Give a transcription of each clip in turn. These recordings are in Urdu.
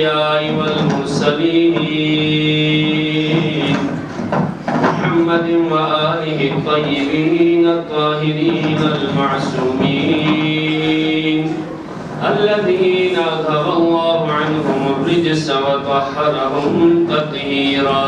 الأنبياء والمرسلين محمد وآله الطيبين الطاهرين المعصومين الذين أذهب الله عنهم الرجس وطهرهم تطهيرا.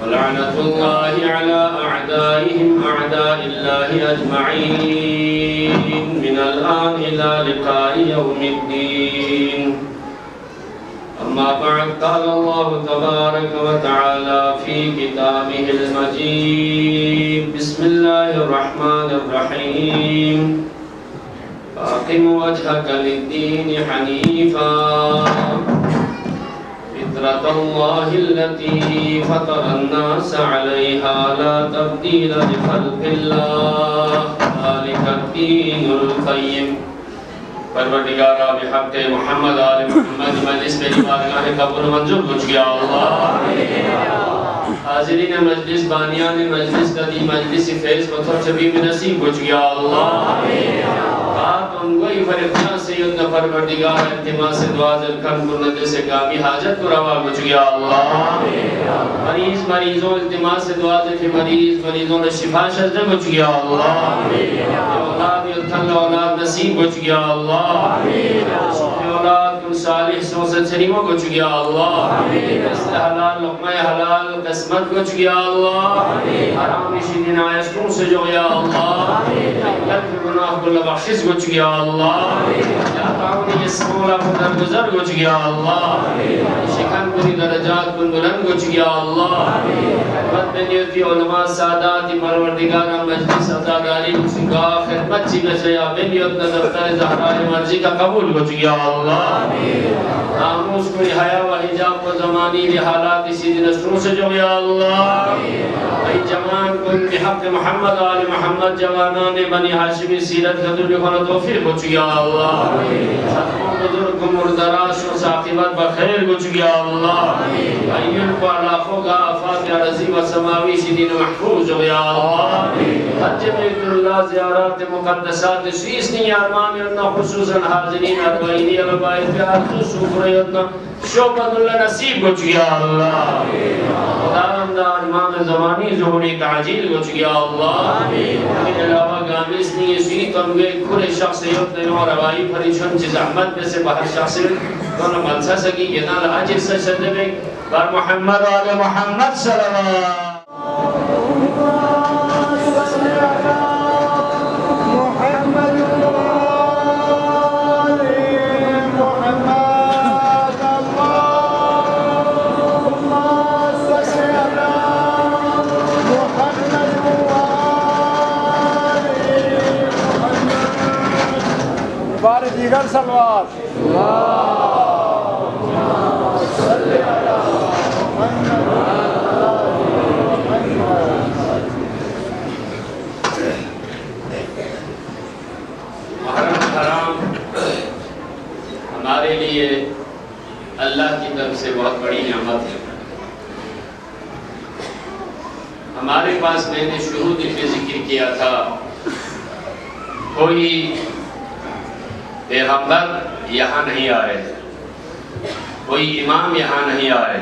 ولعنة الله على أعدائهم أعداء الله أجمعين من الآن إلى لقاء يوم الدين. أما بعد، قال الله تبارك وتعالى في كتابه المجيد: بسم الله الرحمن الرحيم. فأقم وجهك للدين حنيفا فطرة الله التي فطر الناس عليها لا تبديل لخلق الله ذلك الدين القيم. پروردگارہ بحق محمد آل محمد مجلس میری بارگاہ قبول منظور کچھ گیا اللہ. حاضرین مجلس بانیان مجلس قدی مجلس فیض پتھر چبی میں نصیب کچھ گیا اللہ. بات ان کوئی فرقیاں سیدنا پروردگار التماس دعا ذلکن کرنے سے کامی حاجت کو روا کچھ گیا اللہ. مریضوں التماس دعا ذلکن مریضوں نے شفا شجدہ کچھ گیا اللہ. اولاد یلتھل اولاد نصیب کچھ گیا اللہ. اولاد کن صالح سوزت سریموں کچھ گیا اللہ. قسط حلال لقمہ حلال قسمت کچھ گیا اللہ. حرام شدین آیستوں سے جو گیا اللہ. قلب گناہ کل بخشش کچھ گیا اللہ. جاتاؤنی اس مولا خدر گزر کچھ گیا اللہ. شکن کری درجات کن بلند کچھ گیا اللہ. خدمت بنیتی علماء ساداتی پروردگار مجلس عزاداری سنگاہ خدمت چی بچیا بنیت دفتر زہرائی مرضی کا قبول کچھ گیا اللہ. ناموس کوئی حیاء و حجاب و زمانی لحالات اسی دن اسروں سے جو گیا اللہ. ای جوان کن بحق محمد آل محمد جوانان بنی حاشمی سیرت خدر لکھونا توفیق کچھ گیا اللہ. ختموں بزرگ مردراش و ساقبت بخیر کچھ گیا اللہ. ایل کو علاقوں کا آفات عرضی و سماوی سی دن محفوظ ہو گیا اللہ. حج بیت اللہ زیارات مقدسات سویسنی ارمان یدنا خصوصاً حاضرین اربعینی البائد پیار سوکر یدنا شعبت اللہ نصیب کچھ گیا اللہ. خداوند امام زمانی ظہوری تعجیل کچھ گیا اللہ. امین علاوہ گامیس نہیں اسی تنگے کھرے شخصیت نے اور روائی پریشن چیز احمد میں سے باہر شخصیت دونوں ملسہ سکی یدنا لحاجر سے شدہ میں بر محمد آل محمد صلی اللہ. دیگر سلوات محرم حرام ہمارے لیے اللہ کی طرف سے بہت بڑی نعمت ہے. ہمارے پاس میں نے شروع میں ذکر کیا تھا کوئی پیغمبر یہاں نہیں آئے, کوئی امام یہاں نہیں آئے,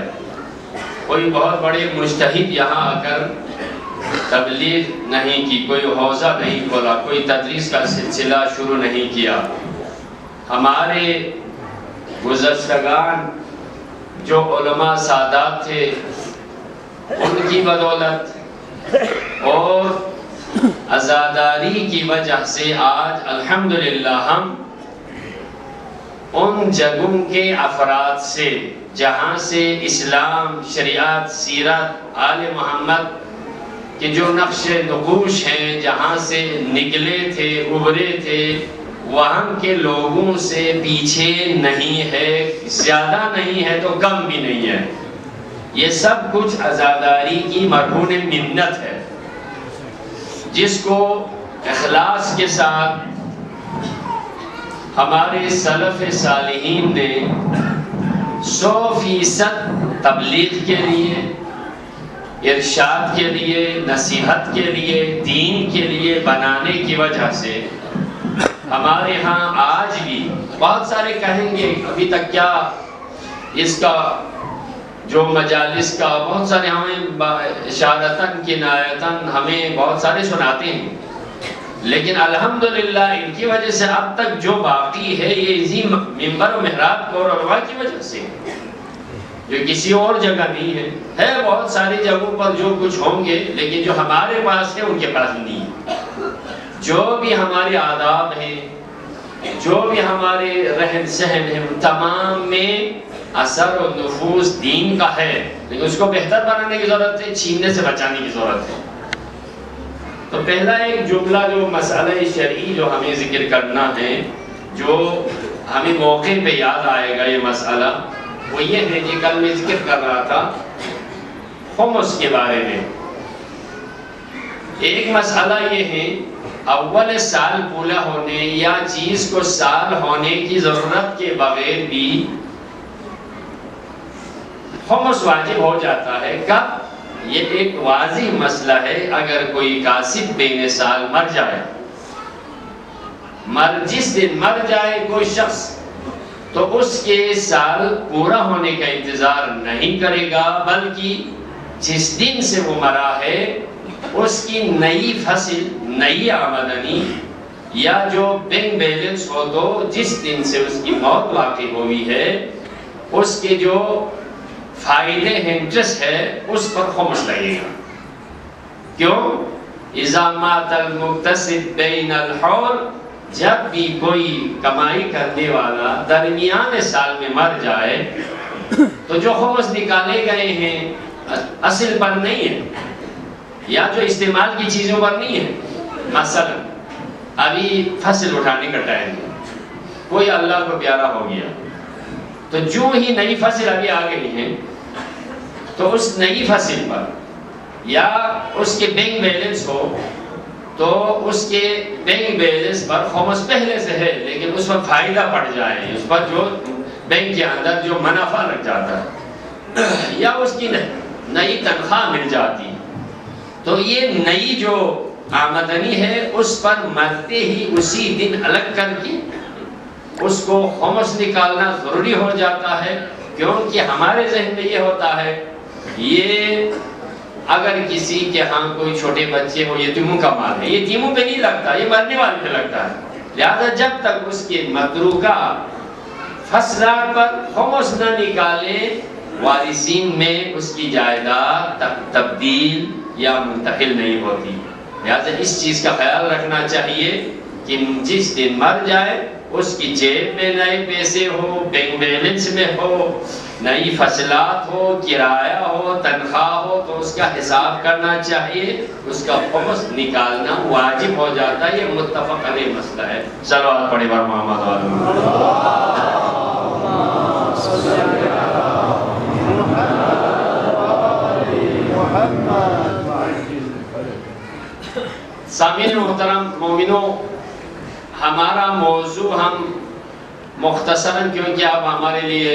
کوئی بہت بڑے مجتہد یہاں آ کر تبلیغ نہیں کی, کوئی حوزہ نہیں کھولا, کوئی تدریس کا سلسلہ شروع نہیں کیا. ہمارے گزشتگان جو علماء سادات تھے ان کی بدولت اور عزاداری کی وجہ سے آج الحمدللہ ہم ان جگہوں کے افراد سے جہاں سے اسلام, شریعت, سیرت, آل محمد کے جو نقش نقوش ہیں جہاں سے نکلے تھے, ابھرے تھے, وہاں کے لوگوں سے پیچھے نہیں ہے, زیادہ نہیں ہے تو کم بھی نہیں ہے. یہ سب کچھ عزاداری کی مرہون منت ہے جس کو اخلاص کے ساتھ ہمارے سلف صالحین نے 100% تبلیغ کے لیے ارشاد کے لیے، نصیحت کے لیے، دین کے لیے بنانے کی وجہ سے ہمارے ہاں آج بھی بہت سارے کہیں گے ابھی تک کیا اس کا جو مجالس کا بہت سارے ہمیں اشارتاً کنایتاً ہمیں بہت سارے سناتے ہیں، لیکن الحمدللہ ان کی وجہ سے اب تک جو باقی ہے یہ اسی منبر و محراب کو علماء کی وجہ سے، جو کسی اور جگہ نہیں ہے بہت ساری جگہوں پر جو کچھ ہوں گے، لیکن جو ہمارے پاس ہے ان کے پاس نہیں ہے۔ جو بھی ہمارے آداب ہیں، جو بھی ہمارے رہن سہن ہیں، تمام میں اثر و نفوذ دین کا ہے، لیکن اس کو بہتر بنانے کی ضرورت ہے، چھیننے سے بچانے کی ضرورت ہے۔ تو پہلا ایک جملہ جو مسئلہ شرعی جو ہمیں ذکر کرنا ہے، جو ہمیں موقع پہ یاد آئے گا یہ مسئلہ، وہ یہ ہے کہ کل میں ذکر کر رہا تھا خمس کے بارے میں۔ ایک مسئلہ یہ ہے اول سال پورا ہونے یا چیز کو سال ہونے کی ضرورت کے بغیر بھی خمس واجب ہو جاتا ہے۔ کب؟ یہ ایک واضح مسئلہ ہے، اگر کوئی کاسب بین سال مر جائے، جس دن مر جائے کوئی شخص، تو اس کے سال پورا ہونے کا انتظار نہیں کرے گا، بلکہ جس دن سے وہ مرا ہے اس کی نئی فصل، نئی آمدنی یا جو بینک بیلنس ہو، تو جس دن سے اس کی موت واقع ہوئی ہے اس کے جو فائدے ہیں، انٹرسٹ ہے، اس پر خمس لگے گا۔ کیوں؟ اذا مات المقتصد بین الحول، جب بھی کوئی کمائی کرنے والا درمیان سال میں مر جائے تو جو خمس نکالے گئے ہیں اصل پر نہیں ہے یا جو استعمال کی چیزوں پر نہیں ہے۔ مثلا ابھی فصل اٹھانے کا ٹائم ہے، کوئی اللہ کو پیارا ہو گیا، تو جو ہی نئی فصل ابھی آ گئی ہے تو اس نئی فصل پر یا اس کے بینک بیلنس ہو تو اس کے بینک بیلنس پر خمس پہلے سے ہے، لیکن اس پر فائدہ پڑ جائے، اس پر جو بینک کے اندر جو منافع لگ جاتا ہے یا اس کی نئی تنخواہ مل جاتی، تو یہ نئی جو آمدنی ہے اس پر مرتے ہی اسی دن الگ کر کے اس کو خمس نکالنا ضروری ہو جاتا ہے۔ کیونکہ ہمارے ذہن میں یہ ہوتا ہے یہ اگر کسی کے ہاں کوئی چھوٹے بچے ہو، یتیموں کا مال ہے، یتیموں پہ نہیں لگتا، یہ مرنے والے پہ لگتا ہے، لہذا جب تک اس کے متروکہ فصلات پر خمس نہ نکالے وارثین میں اس کی جائیداد تبدیل یا منتقل نہیں ہوتی۔ لہذا اس چیز کا خیال رکھنا چاہیے کہ جس دن مر جائے اس کی جیب میں نئے پیسے ہو، بینک بیلنس میں ہو، نئی فصلات ہو، کرایہ ہو، تنخواہ ہو، تو اس کا حساب کرنا چاہیے، اس کا خمس نکالنا واجب ہو جاتا ہے۔ یہ متفق علیہ مسئلہ ہے۔ صلوات پڑھیں بر محمد وآلہ سامعین محترم مومنوں، ہمارا موضوع ہم مختصراً، کیونکہ اب ہمارے لیے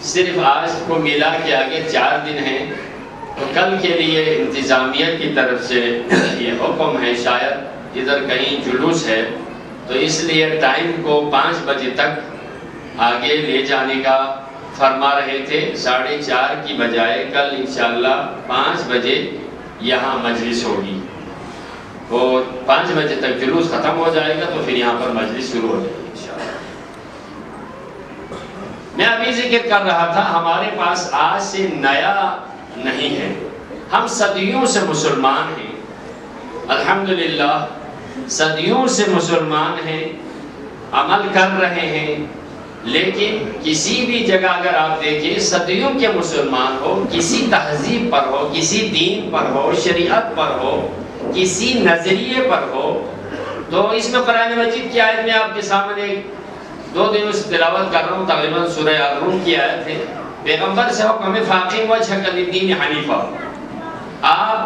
صرف آج کو ملا کے آگے 4 دن ہیں، تو کل کے لیے انتظامیہ کی طرف سے یہ حکم ہے، شاید ادھر کہیں جلوس ہے، تو اس لیے ٹائم کو 5 بجے تک آگے لے جانے کا فرما رہے تھے، 4:30 کی بجائے کل انشاءاللہ 5 بجے یہاں مجلس ہوگی، اور 5 بجے تک جلوس ختم ہو جائے گا تو پھر یہاں پر مجلس شروع ہو جائے گی انشاءاللہ۔ میں ابھی ذکر کر رہا تھا ہمارے پاس آج سے نیا نہیں ہے، ہم صدیوں سے مسلمان ہیں، الحمدللہ صدیوں سے مسلمان ہیں، عمل کر رہے ہیں، لیکن کسی بھی جگہ اگر آپ دیکھیں صدیوں کے مسلمان ہو، کسی تہذیب پر ہو، کسی دین پر ہو، شریعت پر ہو، کسی نظریے پر ہو، تو اس میں قرآن مجید کی آیت میں آپ کے سامنے 2 دنوں سے تلاوت کر رہا ہوں، تقریباً سورہ الروم کی آیت ہے، پیغمبر سے حکم فاقم وجہک للدین حنیفا، آپ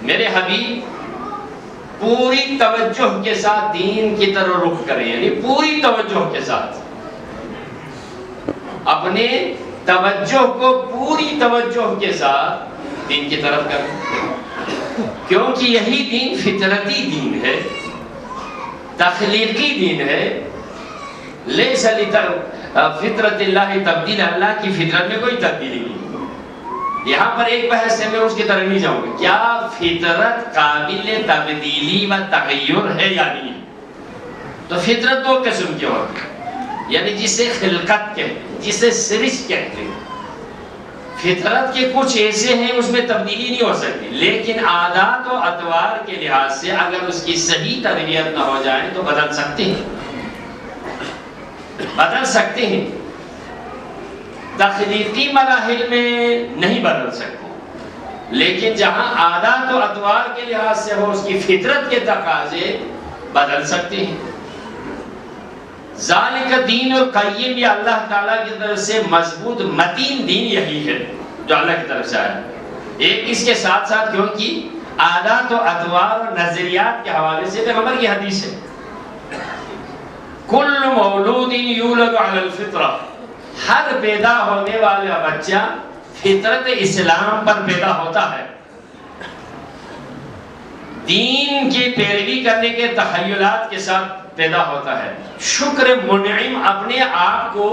میرے حبیب پوری توجہ کے ساتھ دین کی طرف رخ کریں، یعنی پوری توجہ کے ساتھ اپنے توجہ کو پوری توجہ کے ساتھ دین کی طرف کریں، کیونکہ یہی دین فطرتی دین ہے، تخلیقی دین ہے۔ لیس فطرت اللہ تبدیل، اللہ کی فطرت میں کوئی تبدیلی نہیں۔ یہاں پر ایک بحث ہے، میں اس کی طرف نہیں جاؤں گا، کیا فطرت قابل تبدیلی و تغیر ہے یا نہیں؟ تو فطرت دو قسم کی ہوتی ہے، یعنی جسے خلقت کہتے ہیں، جسے سرش کہتے ہیں۔ فطرت کے کچھ ایسے ہیں اس میں تبدیلی نہیں ہو سکتی، لیکن عادات و اطوار کے لحاظ سے اگر اس کی صحیح تربیت نہ ہو جائے تو بدل سکتے ہیں، بدل سکتے ہیں۔ تخلیقی مراحل میں نہیں بدل سکتے، لیکن جہاں عادات و اطوار کے لحاظ سے ہو، اس کی فطرت کے تقاضے بدل سکتے ہیں۔ ذالک دین القیم، یہ اللہ تعالیٰ کی طرف سے مضبوط متین دین یہی ہے جو اللہ کی طرف سے آیا۔ ایک اس کے ساتھ ساتھ کیونکہ عادات و اطوار اور نظریات کے حوالے سے پیغمبر کی حدیث ہے، کل مولود یولد علی الفطرہ، ہر پیدا ہونے والا بچہ فطرت اسلام پر پیدا ہوتا ہے، دین کی پیروی کرنے کے تخیلات کے ساتھ پیدا ہوتا ہے۔ شکر منعم، اپنے آپ کو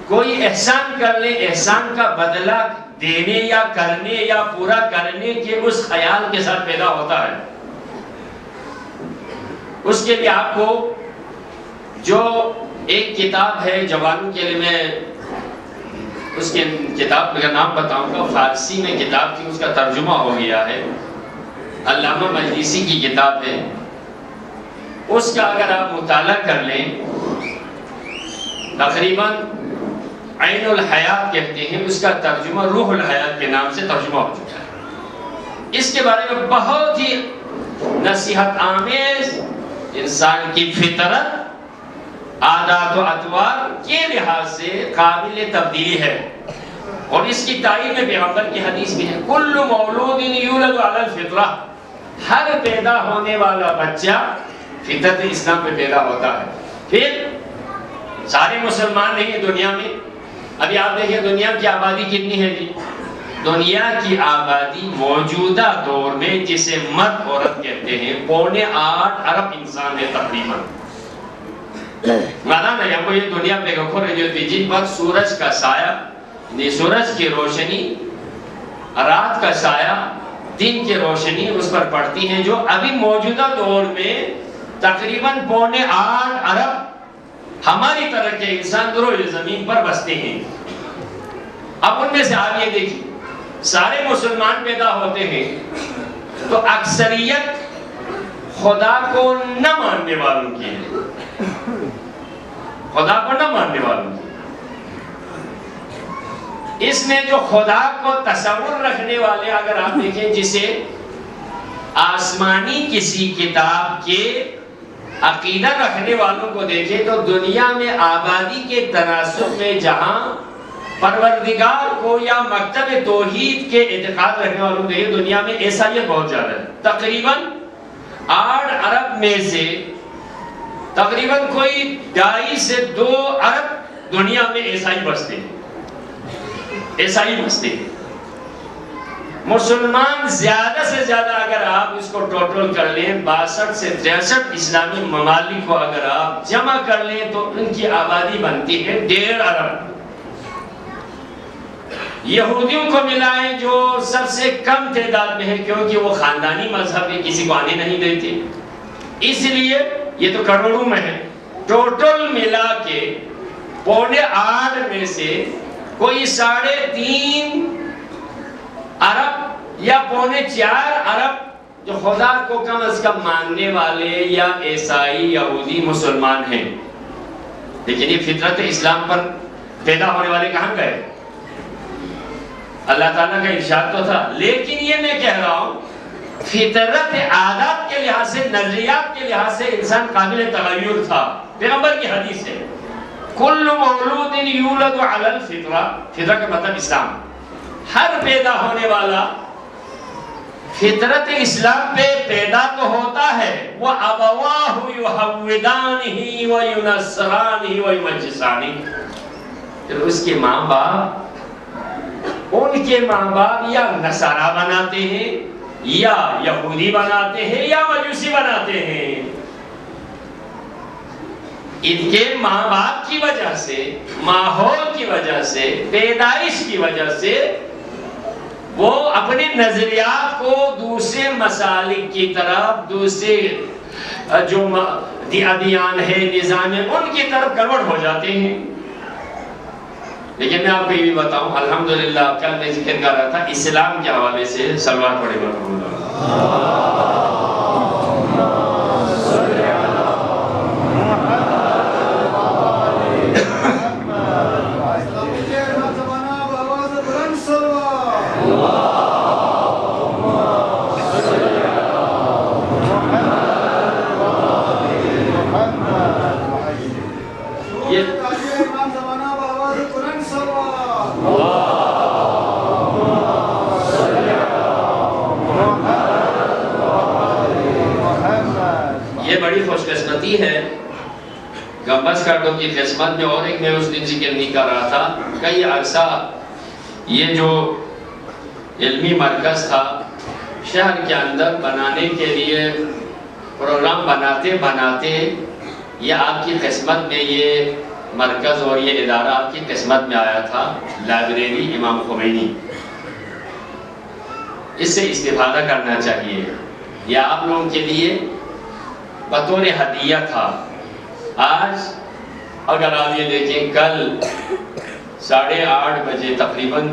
کوئی احسان کر لے، احسان کا بدلہ دینے یا کرنے یا پورا کرنے کے اس خیال کے ساتھ پیدا ہوتا ہے۔ اس کے لیے آپ کو جو ایک کتاب ہے جوانوں کے لیے، میں اس کے کتاب کا نام بتاؤں گا، فارسی میں کتاب تھی، اس کا ترجمہ ہو گیا ہے، علامہ مجلسی کی کتاب ہے، اس کا اگر آپ مطالعہ کر لیں، تقریباً عین الحیات کہتے ہیں، اس کا ترجمہ روح الحیات کے نام سے ترجمہ ہو چکا ہے۔ اس کے بارے میں بہت ہی نصیحت آمیز، انسان کی فطرت عادات و اطوار کے لحاظ سے قابل تبدیلی ہے، اور اس کی تائید میں پیغمبر کی حدیث بھی ہے، کل مولود یولد علی الفطرہ، ہر پیدا ہونے والا بچہ فطرت اسلام پہ پیدا ہوتا ہے۔ پھر سارے مسلمان نہیں ہیں دنیا میں، ابھی آپ دیکھیں دنیا کی آبادی کتنی ہے جی؟ دنیا کی آبادی موجودہ دور میں جسے مرد عورت کہتے ہیں 8.25 ارب انسان ہے تقریباً۔ مانا نہیں، ہم کو یہ دنیا پہ گھر رہی ہوتی جن پر سورج کا سایہ، سورج کی روشنی، رات کا سایہ، دن کی روشنی اس پر پڑتی ہیں، جو ابھی موجودہ دور میں تقریباً 8.25 ارب ہماری طرح کے انسان روئے زمین پر بستے ہیں۔ اب ان میں سے آپ یہ دیکھیں، سارے مسلمان پیدا ہوتے ہیں تو اکثریت خدا کو نہ ماننے والوں کی ہے، خدا کو نہ ماننے والوں کی۔ اس میں جو خدا کو تصور رکھنے والے اگر آپ دیکھیں، جسے آسمانی کسی کتاب کے عقیدہ رکھنے والوں کو دیکھیں، تو دنیا میں آبادی کے تناسب میں جہاں پروردگار کو یا مکتب توحید کے اعتقاد رکھنے والوں کو دیکھیں، دنیا میں عیسائیت بہت زیادہ ہے۔ تقریباً 8 ارب میں سے تقریباً کوئی 2.5 سے 2 ارب دنیا میں عیسائی بستے ہیں، عیسائی بستے ہیں۔ مسلمان زیادہ سے زیادہ اگر آپ اس کو ٹوٹل کر لیں، 62 سے 63 اسلامی ممالک کو اگر آپ جمع کر لیں تو ان کی آبادی بنتی ہے 1.5 ارب۔ یہودیوں کو ملائیں جو سب سے کم تعداد میں ہے، کیونکہ وہ خاندانی مذہب ہے، کسی کو آنے نہیں دیتے، اس لیے یہ تو کروڑوں میں ہے۔ ٹوٹل ملا کے 8.25 میں سے کوئی 3.5 ارب یا 4.25 ارب جو خدا کو کم از کم ماننے والے یا عیسائی، یہودی، مسلمان ہیں۔ لیکن یہ فطرت اسلام پر پیدا ہونے والے کہاں گئے؟ اللہ تعالیٰ کا ارشاد تو تھا، لیکن یہ میں کہہ رہا ہوں فطرت عادات کے لحاظ سے، نظریات کے لحاظ سے انسان قابل تغیر تھا۔ پیغمبر کی حدیث ہے، کل مولود یولد علی الفطرہ، فطرہ کا مطلب اسلام، ہر پیدا ہونے والا فطرت اسلام پہ پیدا تو ہوتا ہے، وہ ابواہ یحودانہ و ینصرانہ و یمجسانہ، پھر اس کے ماں باپ ان کے ماں باپ یا نصارہ بناتے ہیں یا یہودی بناتے ہیں یا مجوسی بناتے ہیں. ان کے ماں باپ کی وجہ سے، ماحول کی وجہ سے، پیدائش کی وجہ سے وہ اپنے نظریات کو دوسرے مسالک کی طرف، دوسرے جو ادیان ہے، نظام ہے، ان کی طرف کنورٹ ہو جاتے ہیں. لیکن میں آپ کو یہ بھی بتاؤں، الحمدللہ کل میں ذکر کر رہا تھا اسلام کے حوالے سے، صلوات پڑھے ہے. گنبز کاٹوں کی قسمت میں اور ایک میں اس دن ذکر نہیں کر رہا تھا. کئی عرصہ یہ جو علمی مرکز تھا شہر کے اندر بنانے کے لیے پروگرام بناتے یہ آپ کی قسمت میں یہ مرکز اور یہ ادارہ آپ کی قسمت میں آیا تھا، لائبریری امام خمینی. اس سے استفادہ کرنا چاہیے. یہ آپ لوگوں کے لیے بطور ہدیہ تھا. آج اگر آپ یہ دیکھیں، کل 8:30 بجے تقریباً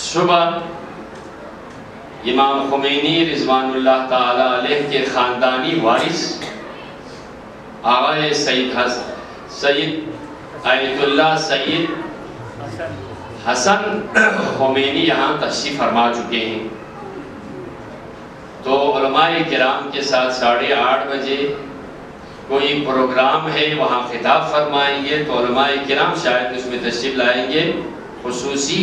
صبح امام خمینی رضوان اللہ تعالی علیہ کے خاندانی وارث آقا سید آیت اللہ سید حسن خمینی یہاں تشریف فرما چکے ہیں. تو علماء کرام کے ساتھ 8:30 بجے کوئی پروگرام ہے، وہاں خطاب فرمائیں گے. تو علماء کرام شاید اس میں تشریف لائیں گے، خصوصی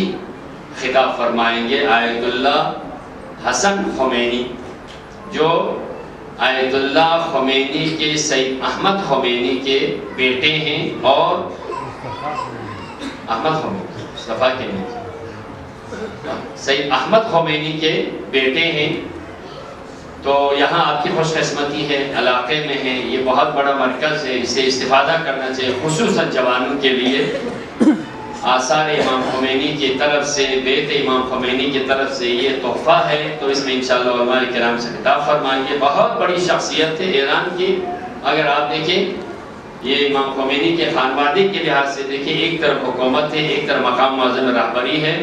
خطاب فرمائیں گے. آیت اللہ حسن خمینی جو آیت اللہ خمینی کے سید احمد خمینی کے بیٹے ہیں، اور احمد خمینی صفا کے سید احمد خمینی کے بیٹے ہیں. تو یہاں آپ کی خوش قسمتی ہے، علاقے میں ہے، یہ بہت بڑا مرکز ہے، اس سے استفادہ کرنا چاہیے. خصوصاً جوانوں کے لیے آثار امام خمینی کی طرف سے، بیت امام خمینی کی طرف سے یہ تحفہ ہے. تو اس میں انشاءاللہ علماء کرام سے خطاب فرمائیں گے. بہت بڑی شخصیت ہے ایران کی. اگر آپ دیکھیں یہ امام خمینی کے خانوادے کے لحاظ سے دیکھیں، ایک طرف حکومت ہے، ایک طرف مقام معظم رہبری ہے،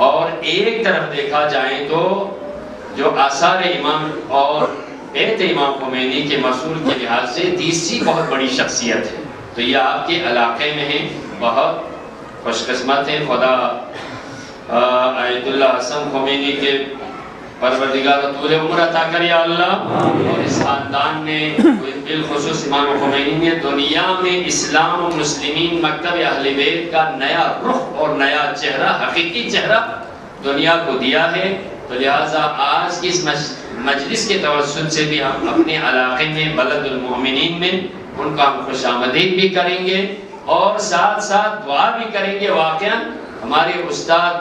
اور ایک طرف دیکھا جائے تو جو آثار امام اور بیت امام خمینی کے مسئول کے لحاظ سے تیسری بہت بڑی شخصیت ہے. تو یہ آپ کے علاقے میں ہے، بہت خوش قسمت ہے. خدا آیت اللہ حسن خمینی کے پروردگار طول عمر عطا کر یا اللہ. اور اس خاندان نے بالخصوص امام خمینی نے دنیا میں اسلام و مسلمین مکتب اہل بیت کا نیا رخ اور نیا چہرہ، حقیقی چہرہ دنیا کو دیا ہے. تو لہٰذا آج کی اس مجلس کے توسط سے بھی ہم اپنے علاقے میں بلد المؤمنین میں ان کا ہم خوش آمدید بھی کریں گے، اور ساتھ ساتھ دعا بھی کریں گے. واقعاً ہمارے استاد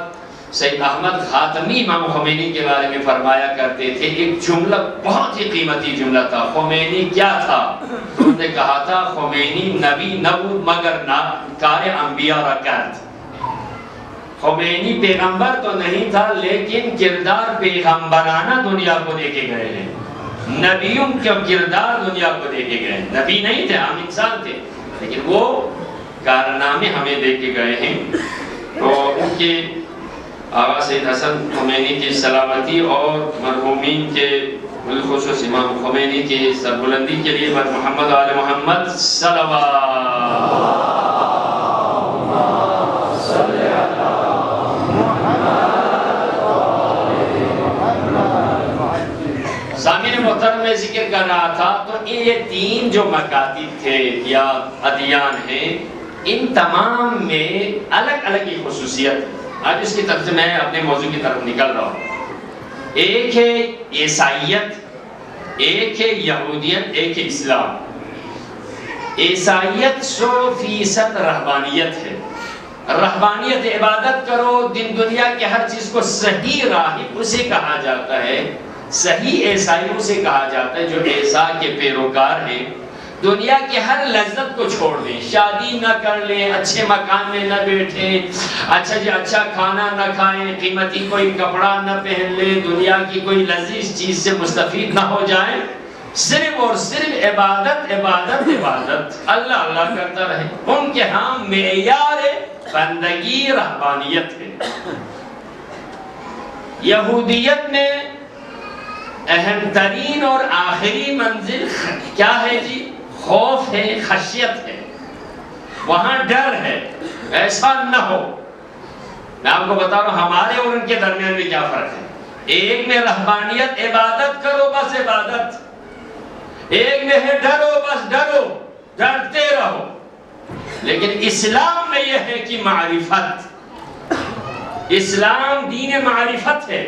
سید احمد خاتمی امام خمینی کے بارے میں فرمایا کرتے تھے، ایک جملہ بہت ہی قیمتی جملہ تھا. خمینی کیا تھا؟ انہوں نے کہا تھا خمینی نبی نبود مگر کار انبیاء را کرد. خمینی پیغمبر تو نہیں تھا، لیکن کردار پیغمبرانہ دنیا کو دے کے گئے ہیں. نبیوں کا کردار دنیا کو دے کے گئے. نبی نہیں تھے، عام انسان تھے، لیکن وہ کارنامے ہمیں دے کے گئے ہیں. تو ان کے آقا سید حسن خمینی کی سلامتی اور مرحومین کے بالخصوص امام خمینی کی سربلندی کے لیے بر محمد آل محمد صلوات. سامعین محترم میں ذکر کر رہا تھا، تو یہ تین جو مکاتب تھے یا ادیان ہیں، ان تمام میں الگ الگ ہی خصوصیت. آج اس کی طرف سے میں اپنے موضوع کی طرف نکل رہا ہوں. ایک ہے عیسائیت، ایک ہے یہودیت، ایک ہے اسلام. عیسائیت 100% رہبانیت ہے، رہبانیت عبادت کرو، دن دنیا کے ہر چیز کو صحیح راہب اسے کہا جاتا ہے، صحیح عیسائی اسے کہا جاتا ہے جو عیسیٰ کے پیروکار ہیں۔ دنیا کی ہر لذت کو چھوڑ دیں، شادی نہ کر لیں، اچھے مکان میں نہ بیٹھیں، اچھا کھانا نہ کھائیں، قیمتی کوئی کپڑا نہ پہن لیں، دنیا کی کوئی لذیذ چیز سے مستفید نہ ہو جائیں، صرف اور صرف عبادت عبادت عبادت، اللہ اللہ کرتا رہے۔ ان کے ہاں معیار بندگی رہبانیت ہے۔ یہودیت میں اہم ترین اور آخری منزل کیا ہے جی؟ خوف ہے، خشیت ہے، وہاں ڈر ہے، ایسا نہ ہو۔ میں آپ کو بتا رہا ہوں ہمارے اور ان کے درمیان میں کیا فرق ہے۔ ایک میں رہبانیت عبادت کرو بس عبادت، ایک میں ہے ڈرو بس ڈرو، ڈرتے رہو۔ لیکن اسلام میں یہ ہے کہ معرفت، اسلام دین معرفت ہے،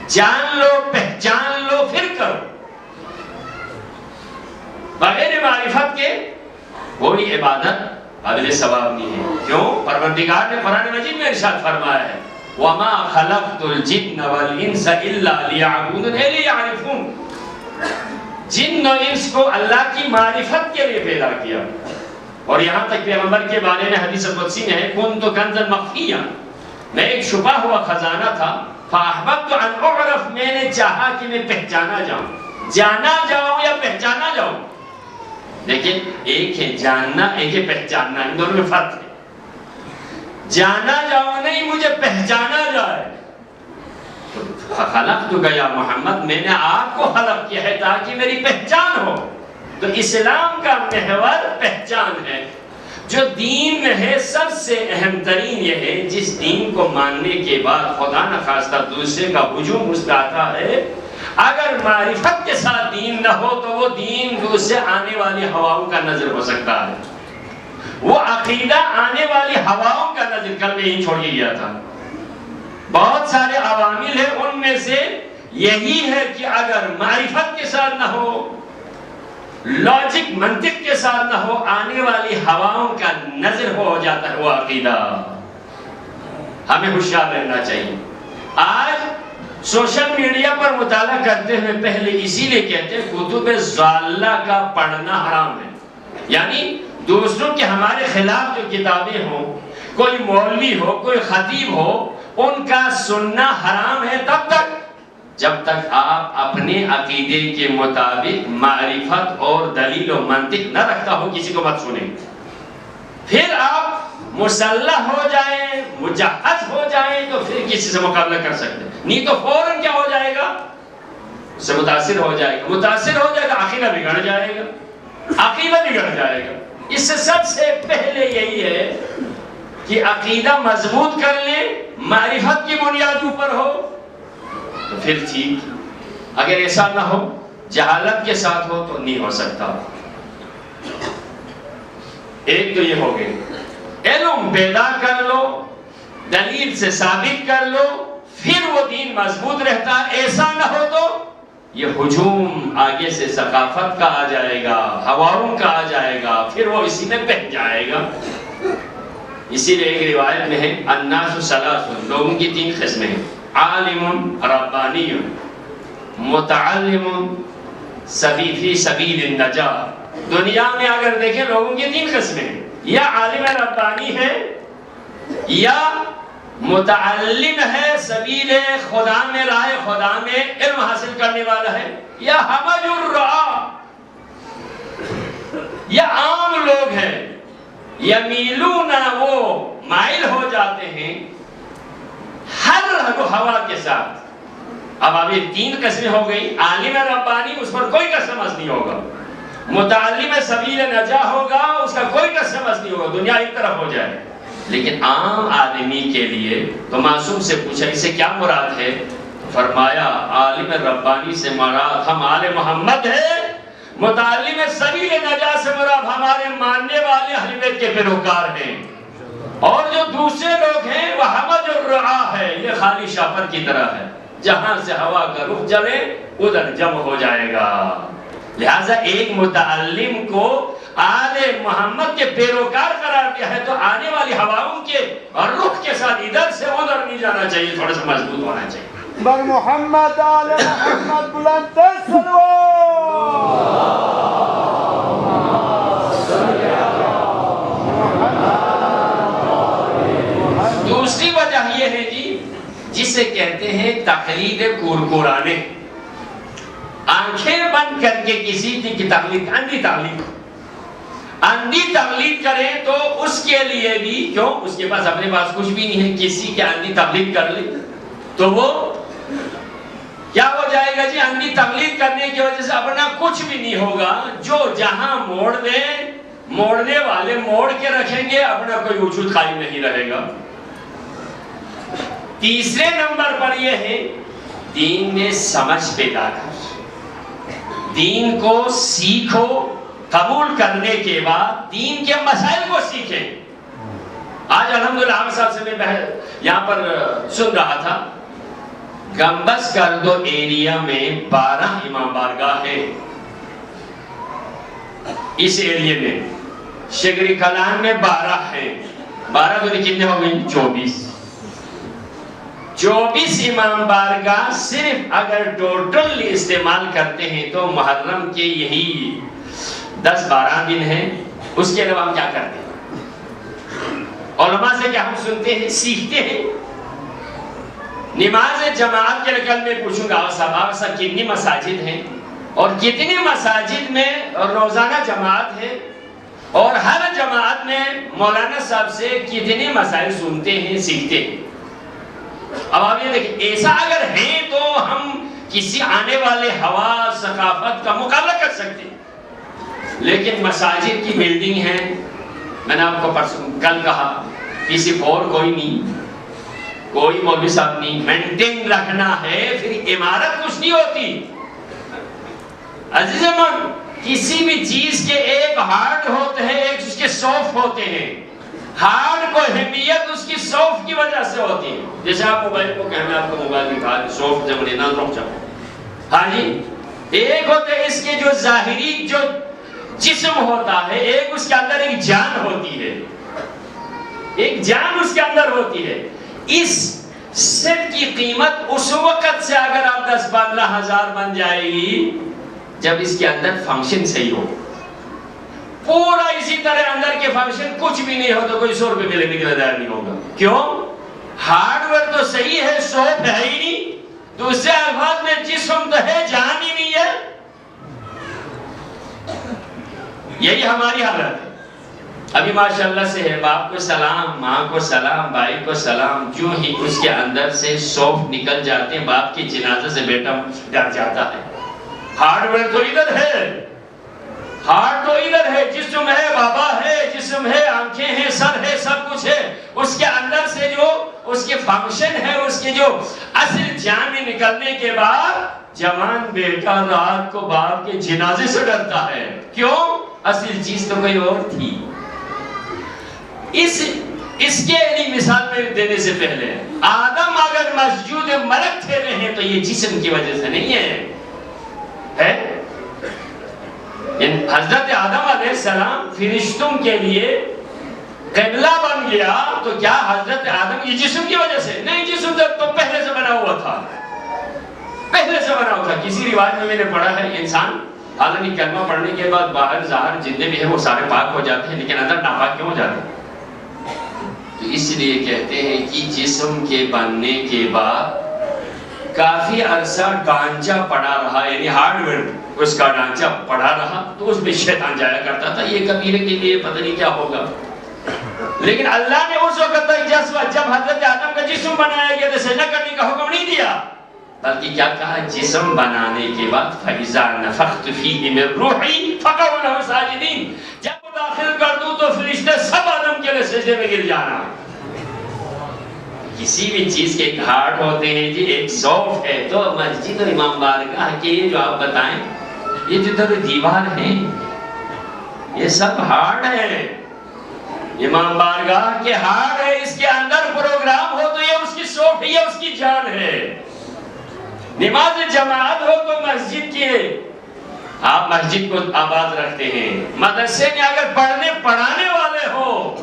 جان لو پہچان لو پھر کرو، بغیر معرفت کے کوئی عبادت قابل ثواب نہیں ہے۔ کیوں؟ پروردگار نے قرآن مجید میں ارشاد فرمایا ہے وَمَا خَلَقْتُ الْجِنَّ وَالْإِنسَ إِلَّا لِيَعْبُدُونِ، لِيَعْرِفُونَ، جن و انس کو اللہ کی معرفت کے لیے پیدا کیا۔ اور یہاں تک پیغمبر کے بارے میں حدیث قدسی میں ہے كُنْتُ كَنْزًا مَخْفِيًّا، میں ایک چھپا ہوا خزانہ تھا، فَأَحْبَبْتُ أَنْ أُعْرَفْ، میں نے چاہا کہ میں پہچانا جاؤں، جانا جاؤں یا پہچانا جاؤں۔ لیکن ایک ہے جاننا، ایک ہے پہچاننا، ان دونوں میں فرق ہے۔ جانا جاؤ نہیں، مجھے پہچانا جائے۔ خلقتک یا محمد، میں نے آپ کو خلق کیا ہے تاکہ میری پہچان ہو۔ تو اسلام کا محور پہچان ہے۔ جو دین میں ہے سب سے اہم ترین یہ ہے جس دین کو ماننے کے بعد خدا نخواستہ دوسرے کا ہجوم اس پہ آتا ہے، اگر معرفت کے ساتھ دین نہ ہو تو وہ دین دوسرے آنے والی ہواؤں کا نظر ہو سکتا ہے، وہ عقیدہ آنے والی ہواؤں کا نظر۔ کل میں ہی چھوڑ گیا تھا، بہت سارے عوامل ہیں، ان میں سے یہی ہے کہ اگر معرفت کے ساتھ نہ ہو، لاجک منطق کے ساتھ نہ ہو، آنے والی ہواؤں کا نظر ہو جاتا ہے وہ عقیدہ۔ ہمیں ہوشیار رہنا چاہیے۔ آج سوشل میڈیا پر مطالعہ کرتے ہوئے پہلے اسی لیے کہتے ہیں کتب ضالہ کا پڑھنا حرام ہے، یعنی دوسروں کے ہمارے خلاف جو کتابیں ہوں، کوئی مولوی ہو، کوئی خطیب ہو، ان کا سننا حرام ہے تب تک جب تک آپ اپنے عقیدے کے مطابق معرفت اور دلیل و منطق نہ رکھتا ہو کسی کو مت سنیں۔ پھر آپ مسلح ہو جائیں، مجہز ہو جائیں تو پھر کسی سے مقابلہ کر سکتے ہیں، نہیں تو فوراً کیا ہو جائے گا؟ اس سے متاثر ہو جائے گا، متاثر ہو جائے گا، عقیدہ بگڑ جائے گا، عقیدہ بگڑ جائے گا۔ اس سے سب سے پہلے یہی ہے کہ عقیدہ مضبوط کر لیں، معرفت کی بنیاد اوپر ہو تو پھر ٹھیک، اگر ایسا نہ ہو، جہالت کے ساتھ ہو تو نہیں ہو سکتا۔ ایک تو یہ ہو گئے، علم پیدا کر لو، دلیل سے ثابت کر لو، پھر وہ دین مضبوط رہتا ہے۔ ایسا نہ ہو تو یہ ہجوم آگے سے ثقافت کا آ جائے گا، ہواؤں کا آ جائے گا، پھر وہ اسی میں بہہ جائے گا۔ اسی لیے ایک روایت میں ہے الناس ثلاث، لوگوں کی تین قسمیں ہیں، عالم ربانی، متعلم فی سبیل النجاہ۔ دنیا میں اگر دیکھیں لوگوں کی تین قسمیں ہیں، یا عالم ربانی ہے، یا متعلم ہے، سبیل خدا میں، راہ خدا میں علم حاصل کرنے والا ہے، یا حمج الرعا، یا عام لوگ ہیں، یمیلون، وہ مائل ہو جاتے ہیں ہر ہوا کے ساتھ۔ اب ابھی تین قسمیں ہو گئی، عالم ربانی اس پر کوئی قسم نہیں ہوگا، متعلم سبیل نجاہ ہوگا، اس کا کوئی قسم نہیں ہوگا، دنیا ایک طرف ہو جائے۔ لیکن عام آدمی کے لیے تو معصوم سے پوچھا اس سے کیا مراد ہے؟ فرمایا عالم ربانی سے مراد ہم آل محمد ہے، متعلم سبیل نجاہ سے مراد ہمارے ماننے والے اہل بیت کے پیروکار ہیں، اور جو دوسرے لوگ ہیں وہ حمج الرعا ہے، یہ خالی شاپر کی طرح ہے، جہاں سے ہوا کا رخ چلے ادھر جمع ہو جائے گا۔ لہذا ایک متعلم کو آل محمد کے پیروکار قرار دیا ہے تو آنے والی ہواؤں کے اور رخ کے ساتھ ادھر سے ادھر نہیں جانا چاہیے، تھوڑا سا مضبوط ہونا چاہیے۔ بر محمد آل محمد بلند سلو۔ دوسری وجہ یہ ہے جی جسے کہتے ہیں تقلید کورکورانے، آنکھیں بند کر کے کسی کی تقلید، اندھی تقلید کرے تو اس کے لیے بھی کیوں، اس کے پاس اپنے پاس کچھ بھی نہیں ہے، کسی کے اندھی تقلید کر لے تو وہ کیا ہو جائے گا جی، اندھی تقلید کرنے کی وجہ سے اپنا کچھ بھی نہیں ہوگا، جو جہاں موڑ دیں موڑنے والے موڑ کے رکھیں گے، اپنا کوئی وجود قائم نہیں رہے گا۔ تیسرے نمبر پر یہ ہے دین میں سمجھ پیدا کر، دین کو سیکھو، قبول کرنے کے بعد دین کے مسائل کو سیکھیں۔ آج الحمدللہ عام صاحب سے میں یہاں پر سن رہا تھا، گمبز کردو ایریا میں 12 امام بارگاہ ہیں، اس ایریا میں شگری کلان میں 12 ہیں، 12 تو کتنے ہو گئے، 24 امام بارگاہ صرف اگر ٹوٹل استعمال کرتے ہیں تو محرم کے یہی 10-12 دن ہیں، اس کے علاوہ ہم کیا کرتے ہیں؟ علماء سے کیا ہم سنتے ہیں، سیکھتے ہیں؟ نماز جماعت کے کل میں پوچھوں گا آپ صاحب کتنی مساجد ہیں اور کتنی مساجد میں روزانہ جماعت ہے، اور ہر جماعت میں مولانا صاحب سے کتنے مسائل سنتے ہیں، سیکھتے ہیں؟ اب آپ یہ دیکھیں، ایسا اگر ہے تو ہم کسی آنے والے ہوا ثقافت کا مقابلہ کر سکتے ہیں، لیکن مساجد کی بلڈنگ ہے، میں نے آپ کو کل کہا کسی اور کوئی نہیں، کوئی مولوی صاحب نہیں، مینٹین رکھنا ہے، پھر عمارت کچھ نہیں ہوتی۔ عزیز من، کسی بھی چیز کے ایک ہارڈ ہوتے ہیں، ایک اس کے سافٹ ہوتے ہیں، ہارڈ کو اہمیت اس کی سافٹ کی وجہ سے ہوتی ہے۔ جیسے آپ موبائل کو کہنا، آپ کو موبائل دکھا سافٹ جب لینا رک جاؤ، ہاں جی، ایک ہوتے ہیں اس کے جو ظاہری جو جسم ہوتا ہے، ایک اس کے اندر ایک جان ہوتی ہے، ایک جان اس کے اندر ہوتی ہے۔ اس سیٹ کی قیمت اس وقت سے اگر آپ 10-15 ہزار بن جائے گی جب اس کے اندر فنکشن صحیح ہو۔ پورا اسی طرح اندر کے فنکشن کچھ بھی نہیں ہو تو کوئی 100 روپے میں لینے کے لیے تیار نہیں ہوگا۔ کیوں؟ ہارڈ ویئر تو صحیح ہے، سوپ ہے ہی نہیں، دوسرے الفاظ میں جسم تو ہے، جان ہی نہیں ہے۔ یہی ہماری حالت ہے۔ ابھی ماشاءاللہ سے ہے، باپ کو سلام، ماں کو سلام، بھائی کو سلام، جو ہی اس کے اندر سے سوف نکل جاتے ہیں، باپ کی جنازہ سے بیٹا ڈر جاتا ہے۔ ہارڈ ویئر تو ادھر ہے، ہارڈ تو ادھر ہے، جسم ہے، بابا ہے، جسم ہے، آنکھیں ہیں، سر ہے، سب کچھ ہے، اس کے اندر سے جو اس کے فنکشن ہے، اس کے جو اصل جان نکلنے کے بعد جوان بیٹا رات کو باپ کے جنازے سے ڈرتا ہے۔ کیوں؟ اصل چیز تو کوئی اور تھی۔ اس کے لیے مثال میں دینے سے پہلے آدم اگر مسجود ملک تھے رہے تو یہ جسم کی وجہ سے نہیں ہے۔ حضرت آدم علیہ السلام فرشتوں کے لیے قبلہ بن گیا تو کیا حضرت آدم یہ جسم کی وجہ سے نہیں؟ جسم تو پہلے سے بنا ہوا تھا، پہلے سے بنا ہوا تھا۔ کسی روایت میں میں نے پڑھا ہے انسان حالانکہ کلمہ پڑھنے کے بعد باہر ظاہر جتنے بھی ہیں وہ سارے پاک ہو جاتے ہیں، لیکن اندر ناپاک کیوں ہو جاتے ہیں؟ تو اس لیے کہتے ہیں کہ جسم کے بننے کے بعد کافی عرصہ ڈھانچہ پڑا رہا، یعنی ہارڈ ویئر اس کا ڈھانچہ پڑا رہا، تو اس میں شیطان جایا کرتا تھا، یہ کبیرے کے لیے پتہ نہیں کیا ہوگا۔ لیکن اللہ نے اس وقت تک جب حضرت آدم کا جسم بنایا گیا تو سجدہ کرنے کا حکم نہیں دیا، بلکہ کیا کہا؟ جسم بنانے کے بعد فَإِذَا نَفَخْتُ فِيهِ مِن رُوحِي فَقَعُوا لَهُ سَاجِدِينَ، جب وہ داخل کر دوں تو فرشتے سب آدم کے لیے سجدے میں گر جانا۔ کسی بھی چیز کے ایک ہارڈ ہوتے ہیں جی، ایک سافٹ ہے، تو مسجد اور امام بارگاہ کے جو آپ بتائیں یہ جو در دیوار ہیں یہ سب ہارڈ ہے، امام بارگاہ کے ہارڈ ہے، اس کے اندر پروگرام ہو تو یہ اس کی سافٹ ہے، یہ اس کی جان ہے۔ نماز جماعت ہو تو مسجد کے آپ مسجد کو آباد رکھتے ہیں، مدرسے میں اگر پڑھانے والے ہو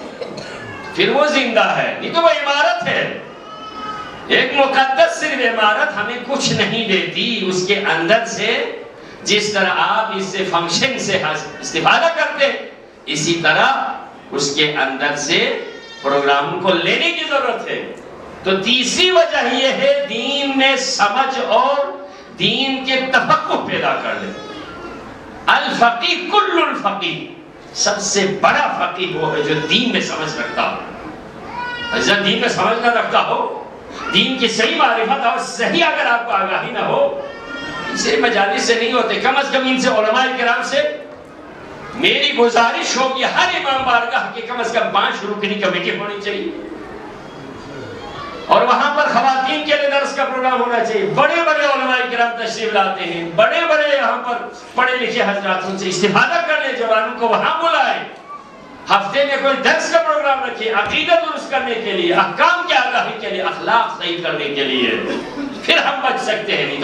پھر وہ زندہ ہے، نہیں تو وہ عمارت ہے۔ ایک مقدس صرف عمارت ہمیں کچھ نہیں دیتی، اس کے اندر سے جس طرح آپ اس سے فنکشن سے استفادہ کرتے اسی طرح اس کے اندر سے پروگرام کو لینے کی ضرورت ہے۔ تو تیسری وجہ یہ ہے دین میں سمجھ اور دین کے تفقہ پیدا کر لے۔ الفقی کل الفقی، سب سے بڑا فقیہ وہ ہے جو دین میں سمجھ رکھتا ہو۔ اگر دین میں سمجھ نہ رکھتا ہو، دین کی صحیح معرفت اور صحیح اگر آپ کو آگاہی نہ ہو، اسے مجالس سے نہیں ہوتے، کم از کم ان سے علماء کرام سے میری گزارش ہوگی ہر امام بارگاہ کی کم از کم 5 رکنی کمیٹی ہونی چاہیے، اور وہاں پر خواتین کے لیے درس کا پروگرام ہونا چاہیے۔ بڑے بڑے علماء کرام تشریف لاتے ہیں، بڑے بڑے یہاں پر پڑھے لکھے حضرات، ان سے استفادہ کر لیں، جوانوں کو وہاں بلائیں، ہفتے میں کوئی درس کا پروگرام رکھیں، عقیدہ درست کرنے کے لیے، احکام کی آگاہی کے لیے، اخلاق صحیح کرنے کے لیے، پھر ہم بچ سکتے ہیں۔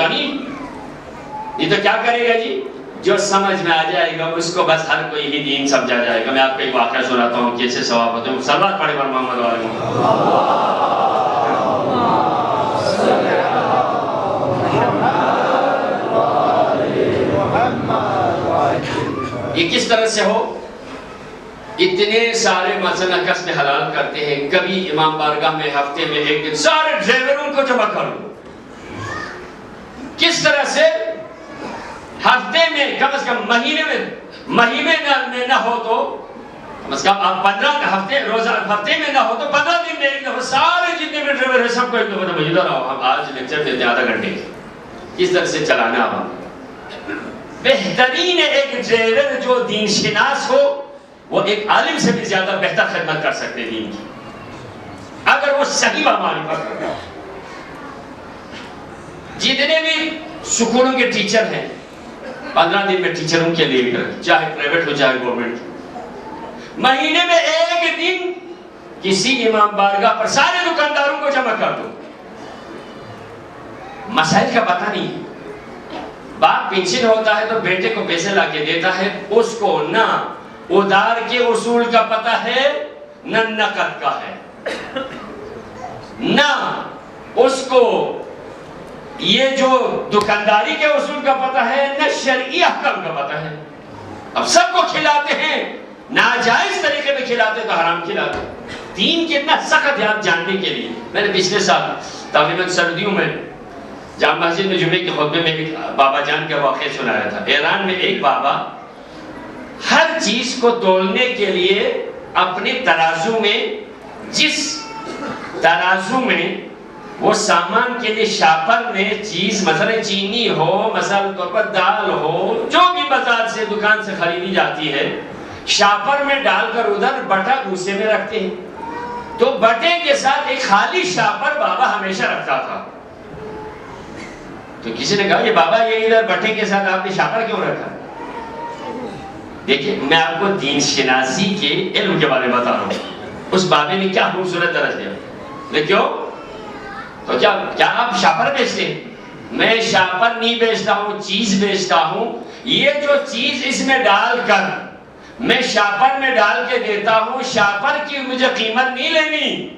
نہیں تو کیا کرے گا جی؟ جو سمجھ میں آ جائے گا اس کو بس ہر کوئی ہی دین سمجھا جائے گا۔ میں آپ کو ایک واقعہ سناتا ہوں، کیسے ثواب ہوتے ہیں۔ صلوات پڑھیں بر محمد و آل محمد۔ یہ کس طرح سے ہو؟ اتنے سارے مثلا قسم حلال کرتے ہیں، کبھی امام بارگاہ میں ہفتے میں ایک دن سارے ڈرائیوروں کو جمع کر لو۔ کس طرح سے؟ ہفتے میں کم از کم مہینے میں نہ ہو تو کم از کم آپ 15 ہفتے میں نہ ہو تو 15 دن میں ایک دفعہ سارے جتنے بھی ڈرائیور ہیں سب کو ایک دفعہ ادھر آؤ، ہم آج لیکچر دیتے ہیں آدھا گھنٹے، کس طرح سے چلانا ہوا۔ بہترین ایک ڈرائیور جو دین شناس ہو وہ ایک عالم سے بھی زیادہ بہتر خدمت کر سکتے دین کی، اگر وہ صحیح معرفت کرتا۔ جتنے بھی سکولوں کے ٹیچر ہیں 15 دن میں ٹیچروں کے لیے کر، چاہے پرائیویٹ ہو چاہے گورنمنٹ، مہینے میں ایک دن کسی امام بارگاہ پر سارے دکانداروں کو جمع کر دو۔ مسائل کا پتہ نہیں ہے، باپ پینشن ہوتا ہے تو بیٹے کو پیسے لا کے دیتا ہے، اس کو نہ ادار کے اصول کا پتہ ہے نہ نقد کا ہے، نہ اس کو یہ جو دکانداری کے اصول کا پتہ ہے، نہ شرعی احکام کا پتہ ہے۔ اب سب کو کھلاتے ہیں، ناجائز طریقے میں کھلاتے تو حرام کھلاتے۔ دین کتنا سخت ہے آپ جاننے کے لیے۔ میں نے پچھلے سال تقریباً سردیوں میں جامع مسجد میں جمعے کے خطبے میں ایک بابا جان کا واقعہ سنایا تھا۔ ایران میں ایک بابا ہر چیز کو تولنے کے لیے اپنے ترازو میں، جس ترازو میں وہ سامان کے لیے شاپر میں چیز مثلا چینی ہو، مثلا طور پر دال ہو، جو بھی بازار سے دکان سے خریدی جاتی ہے، شاپر میں ڈال کر ادھر بٹا دوسرے میں رکھتے ہیں۔ تو بٹے کے ساتھ ایک خالی شاپر بابا ہمیشہ رکھتا تھا۔ تو کسی نے کہا یہ بابا یہ ادھر بٹے کے ساتھ آپ نے شاپر کیوں رکھا؟ دیکھیں میں آپ کو دین شناسی کے علم کے بارے میں بتا رہا ہوں۔ اس بابے نے کیا خوبصورت درس دیا، لیکن کیوں؟ تو کیا آپ شاپر بیچتے ہیں؟ میں شاپر نہیں بیچتا ہوں، چیز بیچتا ہوں۔ یہ جو چیز اس میں ڈال کر میں شاپر میں ڈال کے دیتا ہوں، شاپر کی مجھے قیمت نہیں لینی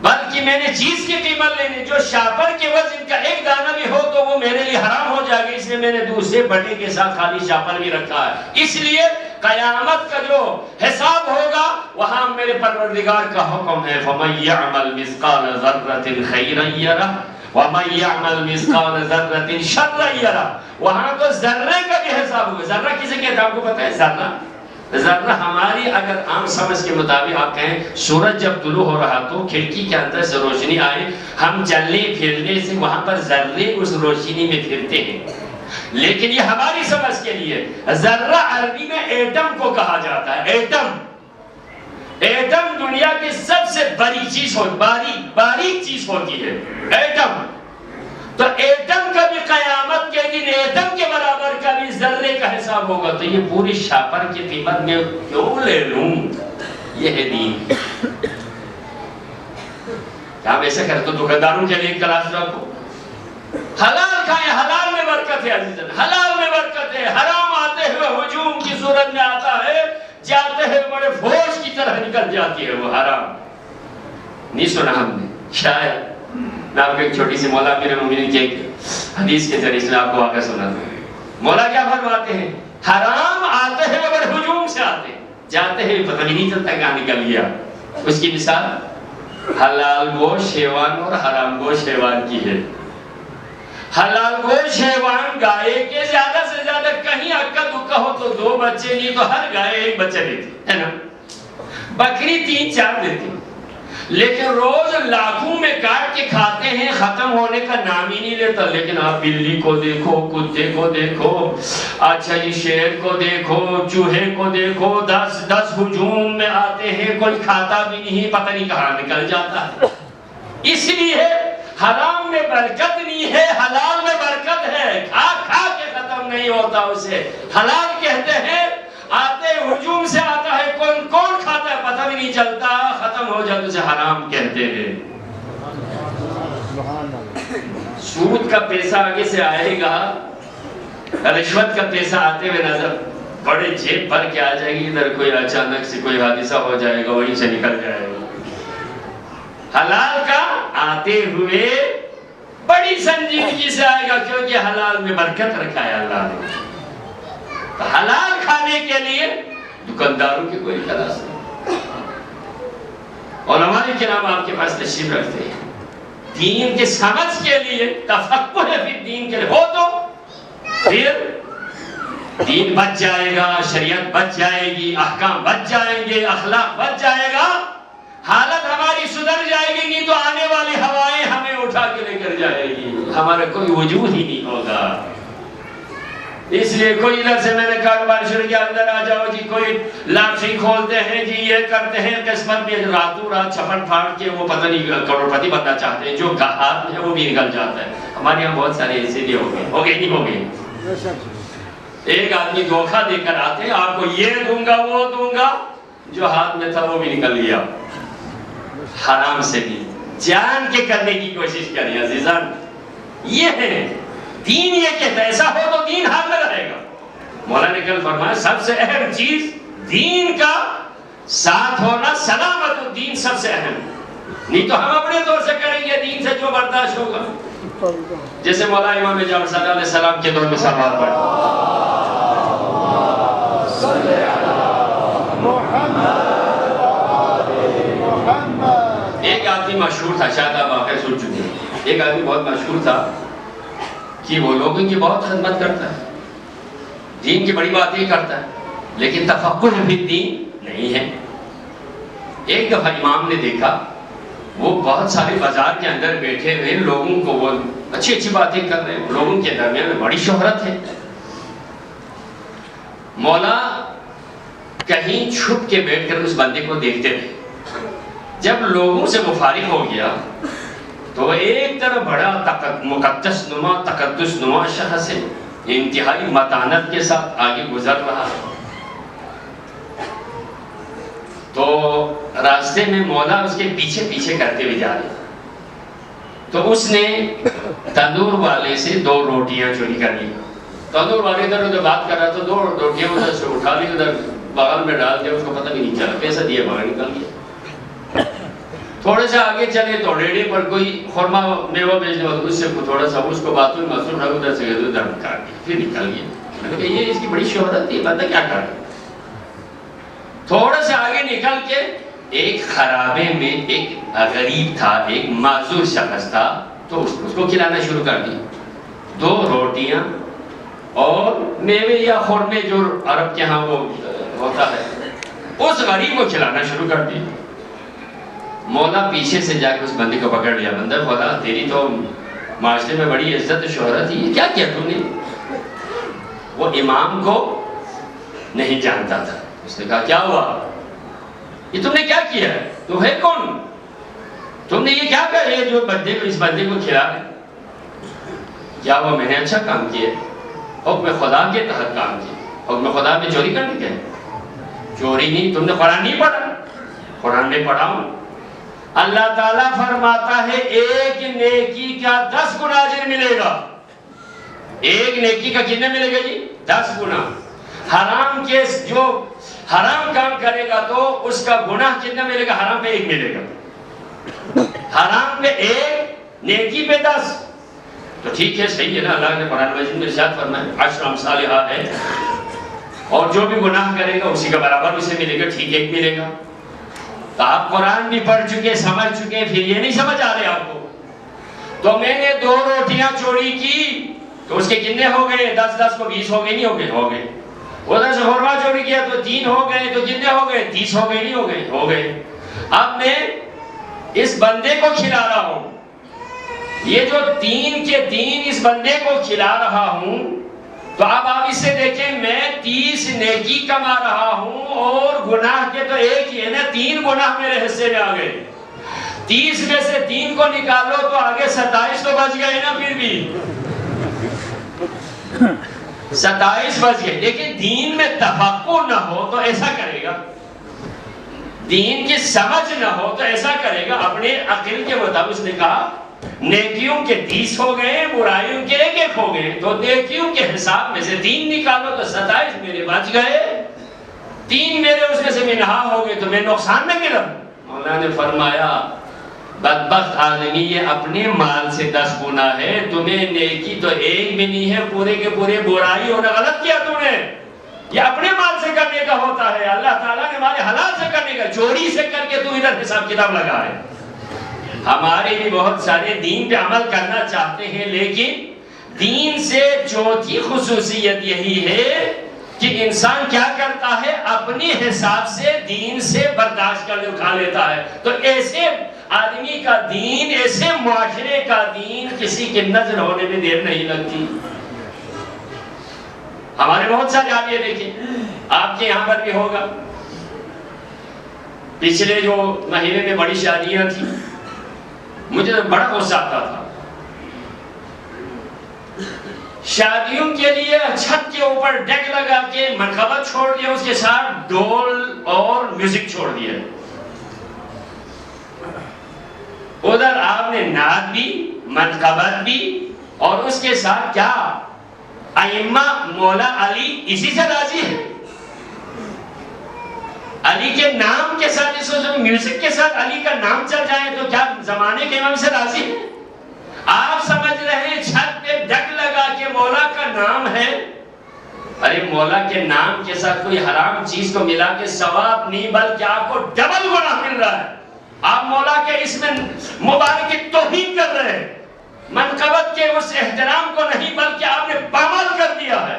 بلکہ میں نے چیز کی قیمت لینی۔ جو شاپر کے وزن کا ایک دانہ بھی ہو تو وہ میرے لیے حرام ہو جائے گا، اس لیے میں نے دوسرے بٹے کے ساتھ خالی شاپر بھی رکھا ہے۔ اس لیے قیامت کا جو حساب ہوگا وہاں میرے پروردگار کا حکم ہے فَمَن يَعْمَلْ مِثْقَالَ ذَرَّةٍ خَيْرًا يَرَهُ وَمَن يَعْمَلْ مِثْقَالَ ذَرَّةٍ شَرًّا يَرَهُ۔ وہاں تو ذرے کا بھی حساب ہوگا۔ ذرہ کسے کہتے ہیں آپ کو پتہ ہے؟ ذرہ ہماری اگر عام سمجھ کے مطابق آپ کہیں سورج جب طلوع ہو رہا تو کھڑکی کے اندر سے روشنی آئے، ہم چلنے پھرنے سے وہاں پر ذرے اس روشنی میں پھرتے ہیں، لیکن یہ ہماری سمجھ کے لیے ذرہ عربی میں ایٹم کو کہا جاتا ہے۔ ایٹم دنیا کی سب سے بڑی چیز باریک چیز ہوتی ہے ایٹم۔ تو ایٹم کا بھی قیامت کے دن ایٹم کے برابر کا بھی ذرے کا حساب ہوگا۔ تو یہ پوری شاپر کی قیمت میں کیوں لے لوں؟ یہ ہے دین۔ کیا آپ ایسا کرتے تو دکانداروں کے لیے کلاس رکھو، حلال کھائیں، حلال میں برکت ہے عزیزاً، حلال میں برکت ہے. حرام آتے ہوئے ہجوم کی صورت میں آتا ہے، جاتے ہوئے بڑے فوج کی طرح نکل جاتی ہے وہ حرام. نہیں سنا ہم نے شاید. میں آپ کو ایک چھوٹی سی مولا امیر المومنین کی ایک حدیث کے ذریعے سے آپ کو واقعہ سناتا ہوں. مولا کیا فرماتے ہیں؟ حرام آتے ہوئے بڑے ہجوم سے آتے ہیں، جاتے ہوئے پتہ نہیں چلتا کہاں نکل گیا. اس کی مثال حلال گوشت حیوان اور حرام گوشت حیوان کی ہے. حلال گوشت حیوان گائے کے زیادہ سے زیادہ کہیں اکا دکا ہو تو 2 بچے، نہیں تو ہر گائے 1 بچہ دیتی ہے نا. بکری 3-4 دیتی، لیکن روز لاکھوں میں کاٹ کے کھاتے ہیں، ختم ہونے کا نام ہی نہیں لیتا. لیکن آپ بلی کو دیکھو، کتے کو دیکھو، اچھا جی شیر کو دیکھو، چوہے کو دیکھو، 10 ہجوم میں آتے ہیں، کوئی کھاتا بھی نہیں، پتہ نہیں کہاں نکل جاتا ہے. اس لیے حرام میں برکت نہیں ہے، حلال میں برکت ہے. کھا کھا کے ختم نہیں ہوتا اسے. حلال کہتے ہیں آتے ہجوم سے آتا ہے، کون کھاتا ہے پتہ بھی نہیں چلتا، ختم ہو جاتا اسے حرام کہتے ہیں. سود کا پیسہ آگے سے آئے گا، رشوت کا پیسہ آتے ہوئے نظر بڑے جیب بھر کے آ جائے گی، ادھر کوئی اچانک سے کوئی حادثہ ہو جائے گا، وہیں سے نکل جائے گا. حلال کا آتے ہوئے بڑی سنجیدگی سے آئے گا، کیونکہ حلال میں برکت رکھا ہے اللہ نے. حلال کھانے کے لیے دکانداروں کی کوئی تلاش نہیں. علماء کرام آپ کے پاس تشریف رکھتے ہیں، دین کے سمجھ کے لیے، تفقہ فی الدین کے لیے ہو تو پھر دین بچ جائے گا، شریعت بچ جائے گی، احکام بچ جائیں گے، اخلاق بچ جائے گا، حالت ہماری سدھر جائے گی. نہیں تو آنے والی ہوائیں ہمیں اٹھا کے لے کر جائے گی، ہمارا کوئی وجود ہی نہیں ہوگا. اس لیے کوئی ادھر سے میں نے کاروبار شروع کیا، اندر آ جاؤ جی، کوئی لاٹری کھولتے ہیں جی، یہ کرتے ہیں، قسمت میں راتوں رات چھپن پھاڑ کے وہ پتہ نہیں کروڑپتی بننا چاہتے ہیں، جو ہاتھ میں ہے وہ بھی نکل جاتا ہے. ہمارے یہاں بہت سارے ایسے بھی ہو گئے نہیں ہو گئے. ایک آدمی دھوکہ دے کر آتے ہیں، آپ کو یہ دوں گا وہ دوں گا، جو ہاتھ میں تھا وہ بھی نکل گیا. حرام سے بھی جان کے کرنے کی کوشش کریں عزیزان. یہ ہے دین، یہ کہتا ہے ایسا ہو تو دین حال میں رہے گا. مولا نے کل فرمایا سب سے اہم چیز دین کا ساتھ ہونا، سلامت الدین سب سے اہم. نہیں تو ہم اپنے طور سے کریں گے، دین سے جو برداشت ہوگا. جیسے مولا امام جعفر صلی اللہ علیہ السلام کے دور میں سلوات پڑھیں. ایک آدمی مشہور تھا، شاید آپ واقعہ سن چکے ہیں. ایک آدمی بہت مشہور تھا کہ وہ لوگوں کی بہت خدمت کرتا ہے، دین کی بڑی باتیں کرتا ہے، لیکن تفقہ فی الدین نہیں ہے. ایک دفعہ امام نے دیکھا وہ بہت سارے بازار کے اندر بیٹھے ہوئے لوگوں کو وہ اچھی اچھی باتیں کر رہے ہیں، لوگوں کے درمیان میں بڑی شہرت ہے. مولا کہیں چھپ کے بیٹھ کر اس بندے کو دیکھتے رہے. جب لوگوں سے وہ فارغ ہو گیا تو وہ ایک طرف بڑا مقدس نما، تقدس نما شخص ہے، انتہائی متانت کے ساتھ آگے گزر رہا. تو راستے میں مولا اس کے پیچھے پیچھے کرتے ہوئے جا رہے. تو اس نے تندور والے سے 2 روٹیاں چوری کر لی. تندور والے ادھر ادھر بات کر رہا تھا، 2 روٹیاں ادھر سے اٹھا لی، ادھر بغل میں ڈال دیا، اس کو پتہ بھی نہیں چلا، پیسہ دیا باہر نکل گیا. تھوڑے سے آگے چلے تو ریڑے پر کوئی خورما میوہ بیچنے والا، اس سے تھوڑا سا اس کو باتوں میں مصروف رکھا، ادھر سے ادھر کاٹ دیا، پھر نکل گیا. یہ اس کی بڑی شہرت تھی، بندہ کیا کر رہا. تھوڑا سے آگے نکل کے ایک خرابے میں ایک غریب تھا، ایک معذور شخص تھا، تو اس کو کھلانا شروع کر دیا. 2 روٹیاں اور میوے یا خورمے جو عرب کے ہاں وہ ہوتا ہے، اس غریب کو کھلانا شروع کر دیا. مولا پیچھے سے جا کے اس بندے کو پکڑ لیا. بندہ بولا تیری تو معاشرے میں بڑی عزت شہرت ہے، کیا کیا تم نے؟ وہ امام کو نہیں جانتا تھا. اس نے کہا کیا ہوا، یہ تم نے کیا کیا ہے، تو ہے کون، تم نے یہ کیا کہا، یہ جو بندے کو، اس بندے کو کھلا ہے، کیا ہوا، میں نے اچھا کام کیا، حکم خدا کے تحت کام کیا. حکم خدا میں چوری کرنے کے؟ چوری نہیں. تم نے قرآن نہیں پڑھا؟ قرآن میں پڑھا ہوں. اللہ تعالیٰ فرماتا ہے ایک نیکی کا 10 گنا اجر ملے گا. ایک نیکی کا کتنا ملے گا جی؟ 10 گنا. حرام کے جو حرام کام کرے گا تو اس کا گناہ کتنا ملے گا؟ حرام پہ 1 ملے گا. حرام پہ 1، نیکی پہ 10. تو ٹھیک ہے، صحیح ہے نا. اللہ نے قرآن مجید میں ارشاد فرمایا 10 امثالھا ہے، اور جو بھی گناہ کرے گا اسی کا برابر اسے ملے گا، ٹھیک 1 ملے گا. تو آپ قرآن بھی پڑھ چکے، سمجھ چکے، پھر یہ نہیں سمجھ آ رہے آپ کو. تو میں نے 2 روٹیاں چوری کی تو اس کے کتنے ہو گئے؟ 10 کو 20 ہو گئے نہیں ہو گئے؟ ہو گئے. ادھر سے خورما چوری کیا تو 3 ہو گئے، تو کتنے ہو گئے؟ 30 ہو گئے نہیں ہو گئے؟ ہو گئے. اب میں اس بندے کو کھلا رہا ہوں، یہ جو 3 کے 3 اس بندے کو کھلا رہا ہوں، تو اب آپ اس سے دیکھیں میں 30 نیکی کما رہا ہوں اور گناہ کے تو 1 ہی ہے نا. 3 گناہ میرے حصے میں آ گئے. 30 میں سے 3 کو نکالو تو آگے 27 تو بچ گئے نا. پھر بھی 27 بچ گئے. لیکن دین میں تفقہ نہ ہو تو ایسا کرے گا، دین کی سمجھ نہ ہو تو ایسا کرے گا. اپنے عقل کے مطابق اس نے کہا نیکیوں کے 30 ہو گئے، برائیوں کے 1 ہو گئے. تو نیکیوں کے حساب میں سے 3 نکالو تو 27 میرے بچ گئے، 3 میرے اس میں سے منہا ہو گئے، تو میں نقصان میں گرا. مولانا نے فرمایا بدبخت آدمی، یہ اپنے مال سے 10 گنا ہے، تمہیں نیکی تو 1 بھی نہیں ہے، پورے کے پورے برائی ہونا. غلط کیا تم نے. یہ اپنے مال سے کرنے کا ہوتا ہے، اللہ تعالیٰ نے ہمارے حلال سے کرنے کا. چوری سے کر کے تم ادھر حساب کتاب لگا ہے. ہمارے بھی بہت سارے دین پہ عمل کرنا چاہتے ہیں، لیکن دین سے چوتھی خصوصیت یہی ہے کہ انسان کیا کرتا ہے؟ اپنے حساب سے دین سے برداشت کر اٹھا لیتا ہے. تو ایسے آدمی کا دین، ایسے معاشرے کا دین کسی کے نظر ہونے میں دیر نہیں لگتی. ہمارے بہت سارے آپ یہ دیکھیں، آپ کے یہاں پر بھی ہوگا، پچھلے جو مہینے میں بڑی شادیاں تھیں، مجھے بڑا غصہ آتا تھا. شادیوں کے لیے چھت کے اوپر ڈیک لگا کے منقبت چھوڑ دیا، اس کے ساتھ ڈول اور میوزک چھوڑ دیا. ادھر آپ نے نعت بھی، منقبت بھی، اور اس کے ساتھ کیا؟ ائمہ مولا علی اسی سے راضی ہے. علی کے نام کے ساتھ، اس میوزک کے ساتھ علی کا نام چل جائے تو کیا زمانے کے امام سے راضی ہے؟ آپ سمجھ رہے ہیں چھت پہ ڈگ لگا کے مولا کا نام ہے. ارے مولا کے نام کے ساتھ کوئی حرام چیز کو ملا کے ثواب نہیں، بلکہ آپ کو ڈبل گناہ مل رہا ہے. آپ مولا کے اس میں مبارک کی توہین کر رہے ہیں. منقبت کے اس احترام کو نہیں، بلکہ آپ نے پامال کر دیا ہے.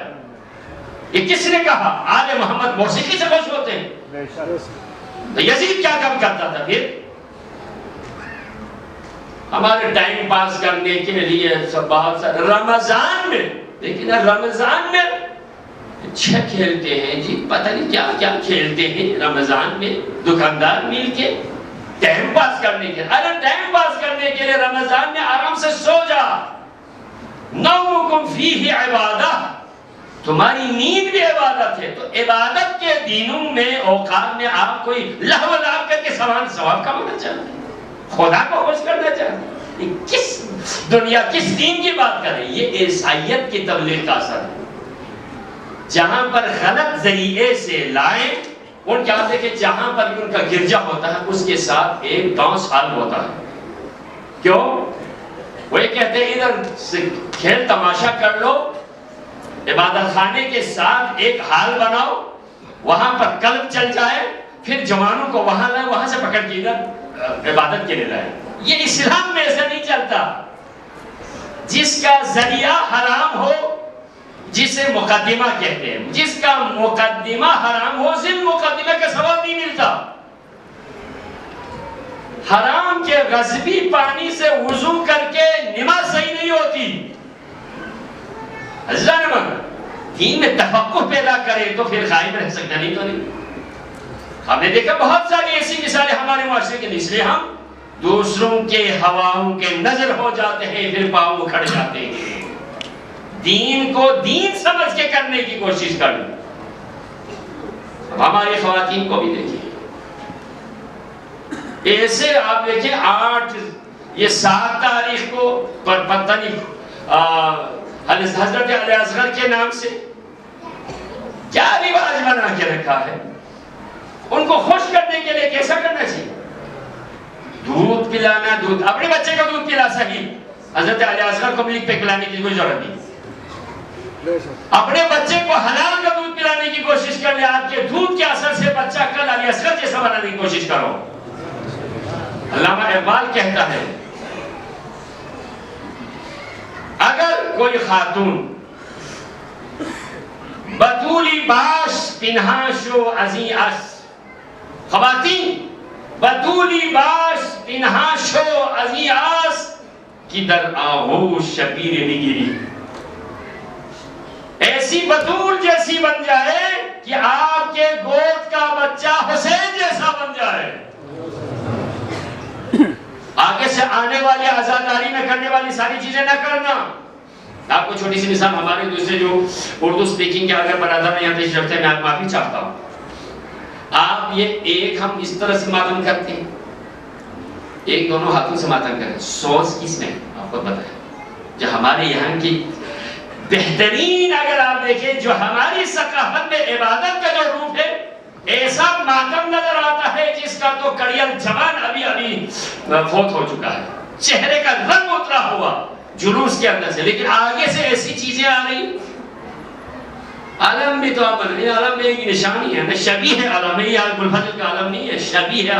یہ کس نے کہا؟ آل محمد موسیقی سے خوش ہوتے ہیں. یزید کیا کام کرتا تھا؟ پھر ہمارے ٹائم پاس کرنے کے لیے سب بہت سارے رمضان میں، لیکن رمضان میں اچھا کھیلتے ہیں جی، پتہ نہیں کیا کیا کھیلتے ہیں رمضان میں دکاندار مل کے ٹائم پاس کرنے کے. ارے ٹائم پاس کرنے کے لیے رمضان میں آرام سے سو جا. نومکم فیہ عبادہ، تمہاری نیند بھی عبادت ہے. تو عبادت کے دینوں میں، اوقات میں آپ کوئی لہو لعب کر کے ثواب کمانا چاہتے ہیں، خدا کو خوش کرنا چاہتے ہیں. کس دنیا، کس دین کی بات کریں؟ یہ عیسائیت کی تبلیغ کا اثر ہے. جہاں پر غلط ذریعے سے لائیں، ان کیا ہوتا ہے کہ جہاں پر بھی ان کا گرجا ہوتا ہے اس کے ساتھ ایک ڈانس ہال ہوتا ہے. کیوں؟ وہ یہ کہتے ہیں ادھر سے کھیل تماشا کر لو، عبادت خانے کے ساتھ ایک ہال بناؤ، وہاں پر قلب چل جائے، پھر جوانوں کو وہاں لائے، وہاں سے پکڑ کے ادھر عبادت کے لیے لائے. یہ اسلام میں ایسا نہیں چلتا. جس کا ذریعہ حرام ہو، جسے مقدمہ کہتے ہیں، جس کا مقدمہ حرام ہو، صرف مقدمہ کا ثواب نہیں ملتا. حرام کے غصبی پانی سے وضو کر کے نماز صحیح نہیں ہوتی. دین میں تفقہ پیدا کرے تو پھر قائم رہ سکتا، نہیں تو نہیں. ہم نے دیکھا بہت ساری ایسی مثالیں ہمارے معاشرے کے، اس لیے ہم دوسروں کے ہواؤں کے نظر ہو جاتے ہیں، پھر پاؤں اکھڑ جاتے ہیں. دین کو دین سمجھ کے کرنے کی کوشش کریں. ہماری خواتین کو بھی دیکھیں، ایسے آپ دیکھیں 7 تاریخ کو پتہ نہیں حضرت علی اصغر کے نام سے کیا رواج بنا کے رکھا ہے؟ ان کو خوش کرنے کے لیے کیسا کرنا چاہیے؟ دودھ پلانا، دودھ اپنے بچے کو دودھ پلا صحیح، حضرت علی اصغر کو ملک پہ پلانے کی کوئی ضرورت نہیں. اپنے بچے کو حلال کا دودھ پلانے کی کوشش کر لیں. آپ کے دودھ کے اثر سے بچہ کل علی اصغر جیسا بنانے کی کوشش کرو. علامہ اقبال کہتا ہے اگر کوئی خاتون بطولی باش پنہا شو ازی اس، خواتین بطولی باش پنہا شو ازی اس کی در آغوش شبیر نگیری، ایسی بطول جیسی بن جائے کہ آپ کے گود کا بچہ حسین جیسا بن جائے. آگے سے آنے والی عزاداری میں کرنے والی ساری چیزیں نہ کرنا. آپ کو چھوٹی سی مثال، ہمارے دوسرے جو اردو سپیکنگ کے اگر برادر میں یہاں تشریف رکھتے ہیں، میں آپ معافی چاہتا ہوں. آپ یہ ایک ہم اس طرح سے ماتم کرتے ہیں، ایک دونوں ہاتھوں سے ماتم کرتے ہیں. سوز کس میں آپ کو پتا ہے؟ جو ہمارے یہاں کی بہترین، اگر آپ دیکھیں جو ہماری ثقافت میں عبادت کا جو روپ ہے، ایسا ماتم نظر آتا ہے جس کا تو کڑیل جوان ابھی فوت ہو چکا ہے، چہرے کا رنگ اترا ہوا جلوس کے اندر سے. لیکن آگے سے ایسی چیزیں آ رہی. علم بھی تو آپ بنائیں، علم میں ایک نشانی ہے نا، شبیہ ہے علم. یہ ابو الفضل کا علم نہیں ہے، شبیہ ہے.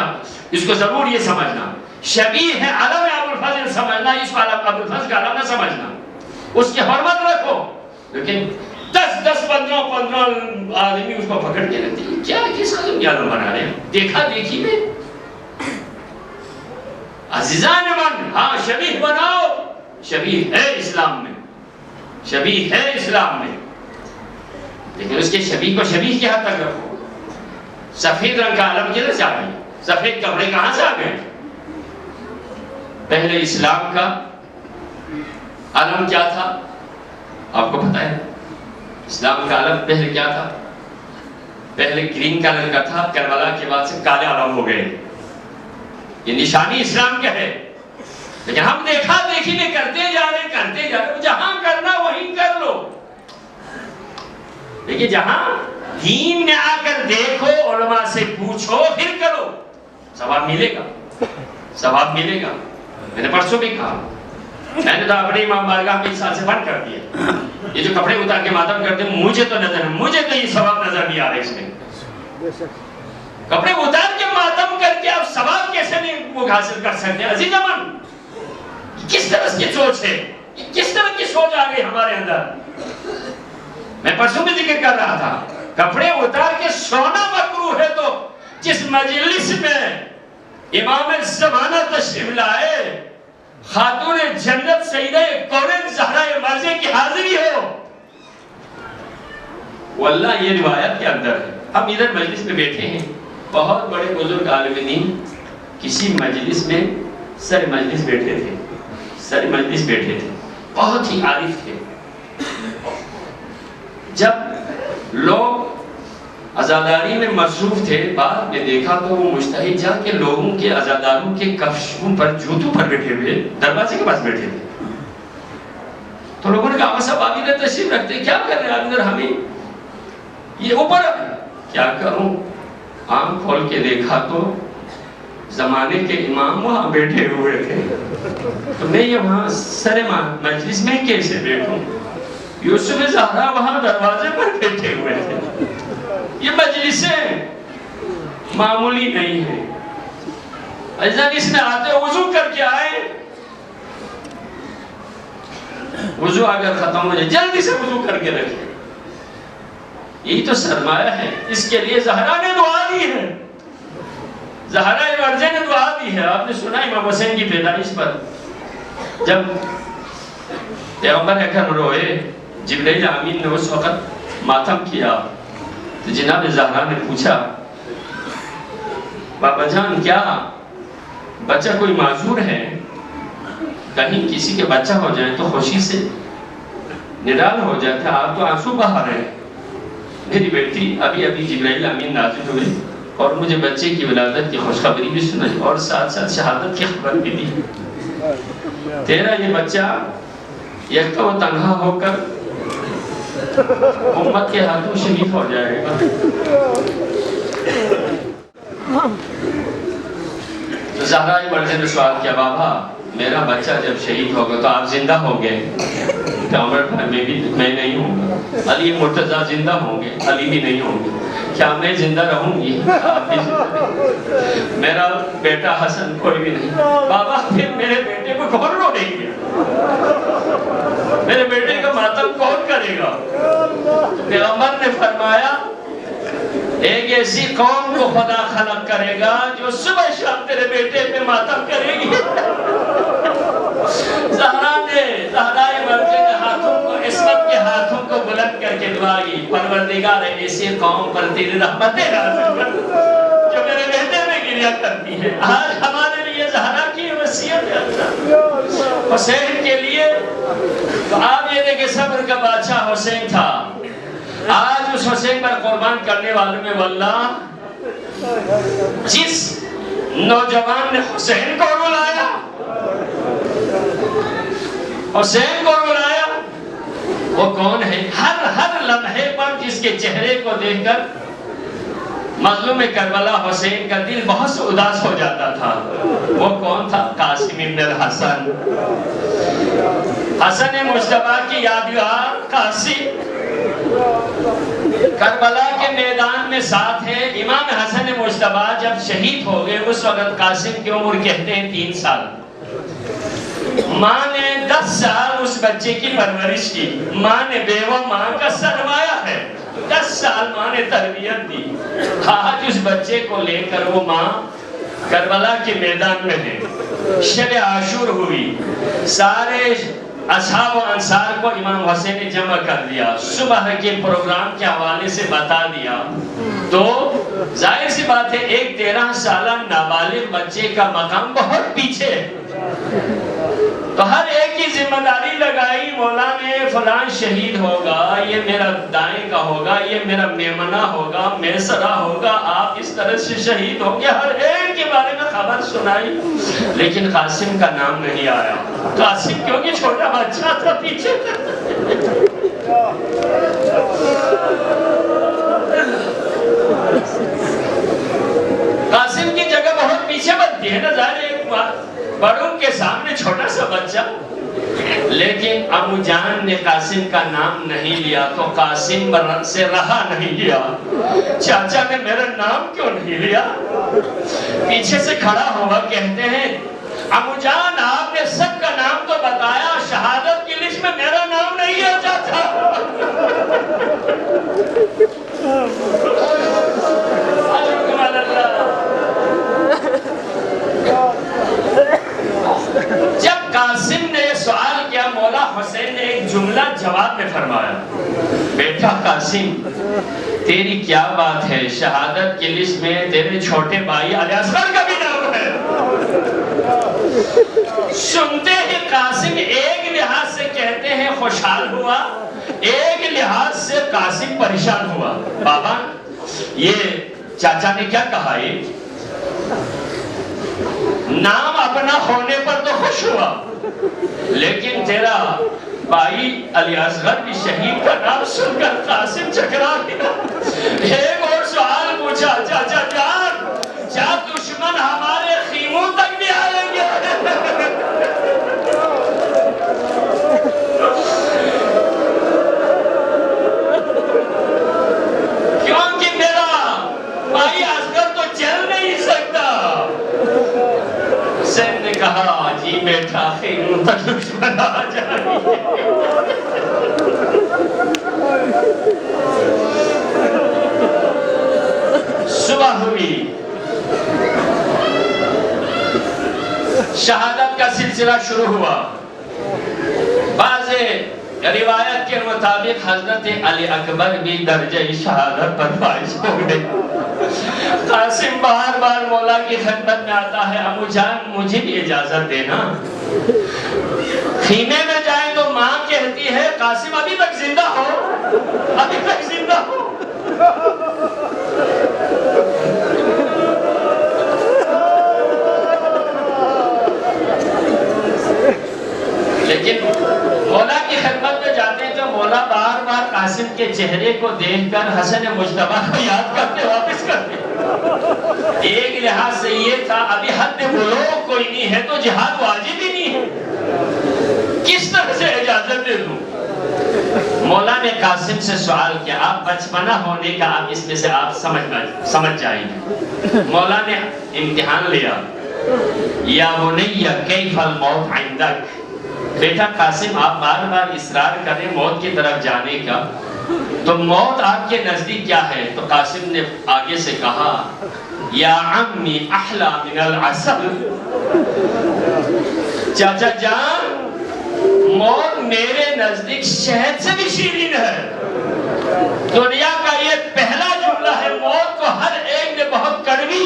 اس کو ضرور یہ سمجھنا، شبیہ ہے علم ابو الفضل سمجھنا، اس کو ابو الفضل کا علم نہ سمجھنا. اس کی حرمت رکھو، لیکن 10-15 آدمی اس کو پکڑ کے رکھتے ہیں. کیا کس قسم کی علم بنا رہے ہیں؟ دیکھا دیکھی میں عزیزان من، ہاں شبیہ بناؤ. شبیہ ہے اسلام میں، شبیہ ہے اسلام میں، لیکن اس کے شبیہ کو شبیہ کی حد تک رکھو. سفید رنگ کا علم کدھر سے آ گئی؟ سفید کپڑے کہاں سے آ گئے؟ پہلے اسلام کا علم کیا تھا آپ کو پتا ہے؟ اسلام کا علم پہلے کیا تھا؟ پہلے گرین کلر کا تھا، کربلا کے بعد سے کالے علم ہو گئے. یہ نشانی اسلام کا ہے. لیکن ہم دیکھا دیکھی میں کرتے جا رہے. جہاں کرنا وہیں کر لو. دیکھیے جہاں دین میں آ کر دیکھو، علماء سے پوچھو، پھر کرو، ثواب ملے گا، ثواب ملے گا. میں نے پرسوں بھی کہا، میں نے تو اپنے امام بارگاہ میں اس سال سے بند کر دیا. یہ جو کپڑے اتار کے ماتم کرتے ہیں، مجھے تو یہ ثواب نظر نہیں آ رہا اس میں. کپڑے اتار کے ماتم کر کے آپ ثواب کیسے نہیں وہ حاصل کر سکتے؟ عزیز امن، کس طرح کی سوچ ہے؟ کس طرح کی سوچ آ گئی ہمارے اندر؟ میں پرسوں بھی ذکر کر رہا تھا، کپڑے اتار کے سونا مکروہ ہے تو جس مجلس میں امام زمانہ تشریف لائے، خاتون جنت سیدہ کونین زہرا مرضی کی حاضری ہو، واللہ یہ روایت کے اندر ہے. ہم ادھر مجلس میں بیٹھے ہیں، بہت بڑے بزرگ عالم دین کسی مجلس میں سر مجلس بیٹھے تھے، بہت ہی عارف تھے. جب لوگ عزاداری میں مصروف تھے، بعد میں دیکھا تو وہ مجتہد جا کے لوگوں کے عزاداروں کے کفشوں پر، جوتوں پر بیٹھے ہوئے دروازے کے پاس بیٹھے تھے. تو لوگوں نے کہا صاحب آپ ادھر تشریف رکھتے کیا کر رہے ہیں ادھر؟ ہمیں یہ اوپر کیا کروں؟ آنکھ کھول کے دیکھا تو زمانے کے امام وہاں بیٹھے ہوئے تھے. تو میں یہ وہاں سر مجلس میں کیسے بیٹھوں؟ یوسف زہرا وہاں دروازے پر بیٹھے ہوئے تھے. یہ مجلسیں معمولی نہیں ہیں. عزیزان اس میں آتے وضو کر کے آئے، وضو اگر ختم ہو جائے جلدی سے وضو کر کے رکھیں. یہی تو سرمایہ ہے. اس کے لیے زہرا نے دعا دی ہے، زہرا مرضی نے دعا دی ہے. آپ نے سنا امام حسین کی پیدائش پر جب پیغمبر اکرم روئے، جبرائیل امین نے اس وقت ماتم کیا تو جناب زہرا نے پوچھا بابا جان کیا بچہ کوئی معذور ہے؟ کہیں کسی کے بچہ ہو جائے تو خوشی سے نڈال ہو جاتا ہے، آپ تو آنسو بہا رہے ہیں. میری بیٹی ابھی جبرائیل امین نازل ہوئے اور مجھے بچے کی ولادت کی خوشخبری بھی سنائی اور ساتھ ساتھ شہادت کی خبر بھی دی. تیرا یہ بچہ یک تو وہ تنہا ہو کر امت کے ہاتھوں شہید ہو جائے گا. تو زہرا مرضی نے سوال کیا بابا میرا بچہ جب شہید ہوگا تو آپ زندہ ہوں گے؟ تو عمر میں نہیں ہوں گا. علی مرتضیٰ زندہ ہوں گے؟ علی بھی نہیں ہوں گے. کیا میں زندہ رہوں گی؟ آپ بھی زندہ رہیں. میرا بیٹا حسن کوئی بھی نہیں. بابا پھر میرے بیٹے کو کون روے گا؟ میرے بیٹے کا ماتم کون کرے گا؟ پیغمبر نے فرمایا ایک ایسی قوم کو خدا خلق کرے گا جو صبح شام تیرے بیٹے پہ ماتم کرے گی. زہرائے مرضی کے ہاتھوں کو عصمت کے ہاتھوں کو بلند کر کے دعا کی پروردگار ایسی قوم پر تیری رحمتیں نازل کر جو میرے بیٹے میں گریا کرتی ہے. آج ہمارے لیے زہرا کی وصیت ہے حسین کے لیے. تو آپ یہ دیکھیں صبر کا بادشاہ حسین تھا. آج اس حسین پر قربان کرنے والوں میں واللہ جس نوجوان نے حسین کو رلایا وہ کون ہے؟ ہر لمحے پر جس کے چہرے کو دیکھ کر مظلوم کربلا حسین کا دل بہت سے اداس ہو جاتا تھا. وہ کون تھا؟ قاسم ابن الحسن. حسن مجتبیٰ کی یادگار قاسم کربلا کے میدان میں ساتھ ہے. امام حسن مجتبیٰ جب شہید ہو گئے اس وقت قاسم کی عمر کہتے ہیں 3 سال. ماں نے 10 سال اس بچے کی پرورش کی. ماں نے بیوہ ماں کا سرمایہ ہے. 10 سال ماں نے تربیت دی. آج اس بچے کو لے کر وہ ماں کربلا کے میدان میں ہے. شب عاشور ہوئی. سارے اصحاب و انصار کو امام حسین نے جمع کر دیا. صبح کے پروگرام کے حوالے سے بتا دیا. تو ظاہر سی بات ہے ایک 13 سالہ نابالغ بچے کا مقام بہت پیچھے ہے. تو ہر ایک کی ذمہ داری لگائی. مولا نے فلان شہید ہوگا, یہ میرا دائیں کا ہوگا, یہ میرا میمنہ ہوگا, میسرہ ہوگا, آپ اس طرح سے شہید ہوں گے. ہر ایک کے بارے میں خبر سنائی لیکن قاسم کا نام نہیں آیا. قاسم کیونکہ چھوٹا بچہ تھا پیچھے تھا. قاسم کی جگہ بہت پیچھے بنتی ہے نا. ظاہر ایک بڑوں کے سامنے چھوٹا سا بچہ. لیکن ابو جان نے قاسم کا نام نہیں لیا تو قاسم سے رہا نہیں گیا. چاچا نے میرا نام کیوں نہیں لیا؟ پیچھے سے کھڑا ہوا کہتے ہیں ابو جان آپ نے سب کا نام تو بتایا, شہادت کی لسٹ میں میرا نام نہیں ہے چاچا. جب قاسم نے یہ سوال کیا مولا حسین نے ایک جملہ جواب میں فرمایا, بیٹا قاسم تیری کیا بات ہے, شہادت کی لسٹ میں تیرے چھوٹے بھائی علی اصغر کا بھی نام ہے. سنتے ہی قاسم ایک لحاظ سے کہتے ہیں خوشحال ہوا, ایک لحاظ سے قاسم پریشان ہوا. بابا یہ چاچا نے کیا کہا, یہ نام اپنا ہونے پر تو خوش ہوا لیکن تیرا بھائی علی اصغر بھی شہید کا نام سن کر قاسم چکرا گیا. ایک اور سوال پوچھا, چاچا جان کیا دشمن ہمارے خیموں تک بھی آئیں گے؟ کیونکہ میرا بھائی اصغر تو چل نہیں سکتا. حسین نے کہا جی بیٹا خیموں تک دشمن آ جائیں گے. صبح ہوئی, شہادت کا سلسلہ شروع ہوا. بعض روایت کے مطابق حضرت علی اکبر بھی درجہ شہادت پر فائز ہو گئے. قاسم بار بار مولا کی خدمت میں آتا ہے, ابو جان مجھے بھی اجازت دینا. خیمے میں جائیں تو ماں کہتی ہے قاسم ابھی تک زندہ ہو, ابھی تک زندہ ہو. لیکن مولا کے چہرے کو دیکھ کر حسن مجتبیٰ کو یاد کرتے واپس کرتے. ایک لحاظ سے یہ تھا ابھی حد بلوغ کوئی نہیں ہے تو جہاد واجب ہی نہیں ہے, کس طرح سے اجازت دے دوں. مولا نے قاسم سے سوال کیا, آپ بچپنا ہونے کا آپ اس میں سے آپ سمجھ جائیں گے. مولا نے امتحان لیا, یا بنی کیف الموت عندک, بیٹا قاسم آپ بار بار اصرار کریں موت کی طرف جانے کا, تو موت آپ کے نزدیک کیا ہے؟ تو قاسم نے آگے سے کہا, یا عمی احلا من العسل, چاچا جان موت میرے نزدیک شہد سے بھی شیرین ہے. دنیا کا یہ پہلا جملہ ہے, موت کو ہر ایک نے بہت کڑوی,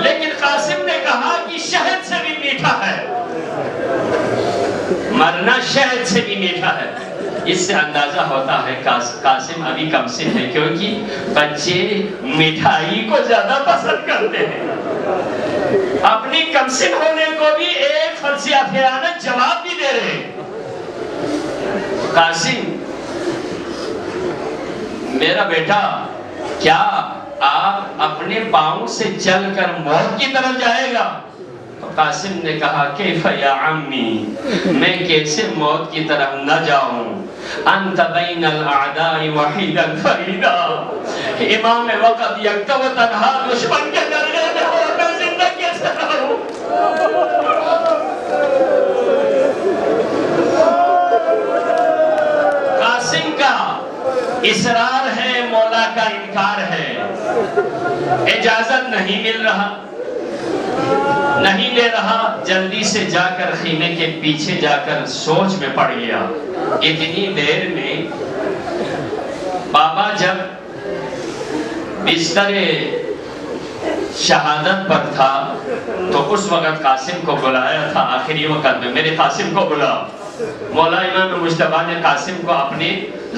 لیکن قاسم نے کہا کہ شہد سے بھی میٹھا ہے. مرنا شہد سے بھی میٹھا ہے. اس سے اندازہ ہوتا ہے قاسم ابھی کم سن ہے, کیونکہ بچے مٹھائی کو زیادہ پسند کرتے ہیں. اپنی کم سن ہونے کو بھی ایک فلسفیانہ جواب بھی دے رہے ہیں. قاسم میرا بیٹا, کیا آپ اپنے پاؤں سے چل کر موت کی طرف جائے گا؟ قاسم نے کہا, کیف یا عمی, میں کیسے موت کی طرف نہ جاؤں, انت بین الاعداء وحیدا فریدا, امام وقت یکتا و تنہا دشمن کے درجے میں ہو, میں زندہ کیسے رہوں. قاسم کا اصرار ہے, مولا کا انکار ہے. اجازت نہیں مل رہا, نہیں لے رہا, جلدی سے جا کر خیمے کے پیچھے جا کر سوچ میں پڑ گیا. اتنی دیر میں بابا جب بستر شہادت پر تھا تو اس وقت قاسم کو بلایا تھا. آخری وقت میں میرے قاسم کو بلا. مولا امام مجتبیٰ نے قاسم کو اپنے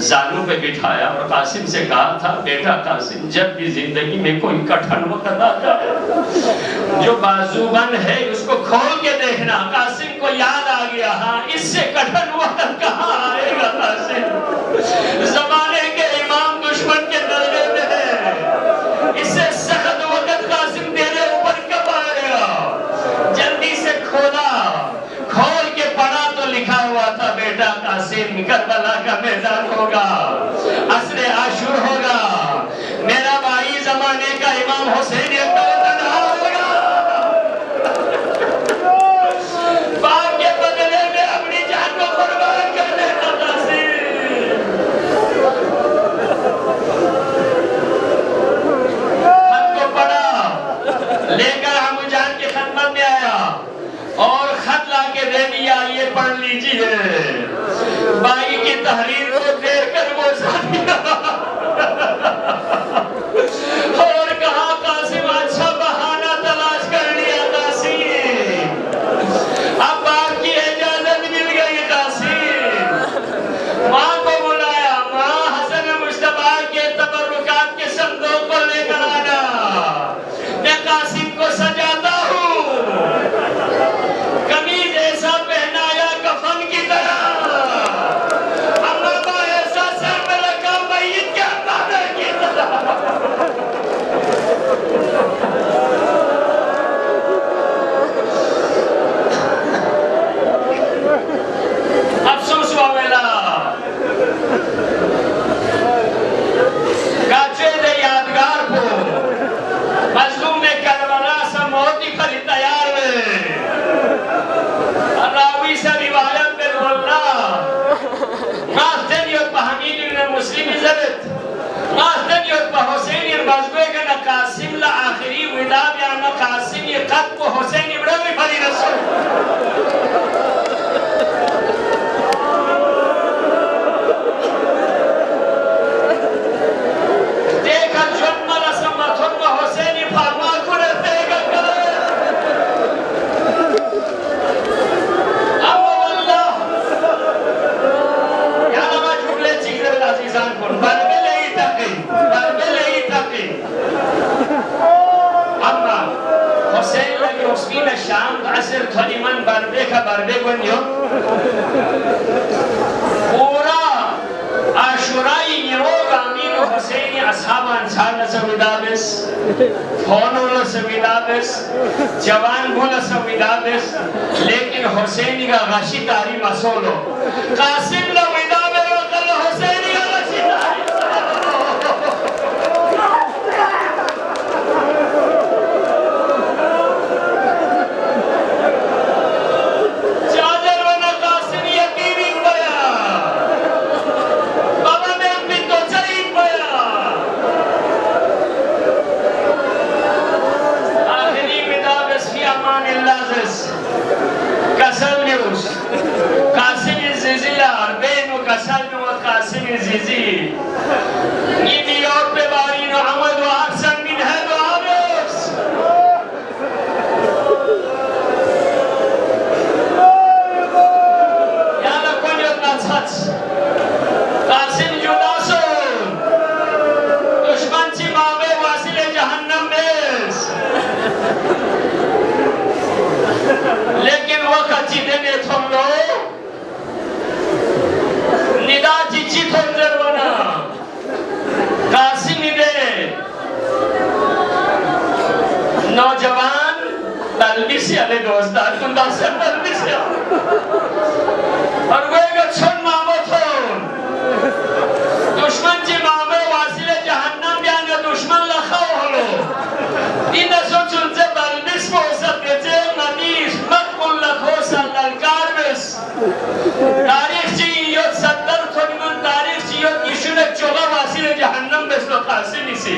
زانوں پہ بٹھایا اور قاسم سے کہا تھا, بیٹا قاسم جب بھی زندگی میں کوئی کٹھن وقت آ جائے, جو بازو بند ہے اس کو کھول کے دیکھنا. قاسم کو یاد آ گیا, ہاں اس سے کٹھن وقت کہاں آئے گا قاسم, زمانے کے امام دشمن کے درجے میں ہے, اس سے سخت وقت قاسم تیرے اوپر کب آئے گا. جلدی سے کھولا, کھول کے پڑھا تو لکھا ہوا تھا, بیٹا قاسم کربلا کا میدان ہوگا, عصر عاشور ہوگا, میرا بھائی زمانے کا امام حسین تنہا ہوگا, باپ کے بدلے میں اپنی جان کو قربان کر دیتا قاسم. خط کو پڑھا, لے کر عمو جان کی خدمت میں آیا اور خط لا کے دے دیا, یہ پڑھ لیجئے. بھائی کی تحریر کو دیکھ کر وہ ساتھ اور کہا, قاسم اچھا بہانہ تلاش کر لیا قاسم, اب باپ کی اجازت مل گئی قاسم. ماں کو بلایا, ماں حسن مجتبیٰ کے تبرکات کے صندوق کو لے کر آنا, میں قاسم کو سجاتا ہوں. قمیض ایسا پہنایا کفن کی طرح, امامہ ایسا سر میں رکھا میت کے اندازے کی طرح. افسوس واویلا کاچے دے یادگار کو مظلوم کربلا سا موتی پھلی تیار میں راوی سے روایت میں بولنا, ماستن یوت پا حمید ابن مسلم زبت, ماستن یوت پا حسین مزگوے کا قاسم لا آخری وداب یا قاسم یہ قد کو حسین ابن پھلی رسول. دیکھا جن رسم تھن حسینی فرما کو رہتے گا حسین شام عصر تھوڑی من بربے کا بربے گنیو پورا آشورای نیروگ امین و حسینی اصحاب انصار نسویدابس فونو نسویدابس جوان بو نسویدابس لیکن حسینی کا غشی تاری مسولو قاسم لویدابے وقل حسینی کا غشی تاری قاسم زیزی نیویورک پہ بارین و عمد و احسن من ہے و عابس یالا کنیت نزحت قاسم جدا سن دشمن چی مامے واصل جہنم بیس لیکن وقت چی دنے تھم لو ندا چیچی تھنزر بنا قاسمی دے نوجوان تلبیسی علی دوستار کن داستر تلبیسی اور وہ اگر چھن مامو تھون دشمن چی مامو واصل جہنم بیانے دشمن لخواہ ہلو این سو چنزے تلبیس موسط گچے مدیش مقبول لکھو سالکار بس تاریخ چی یود ستر تھونگون تاریخ چی یود ایشونک چوغا واصل جہنم بس لو قاسمی سی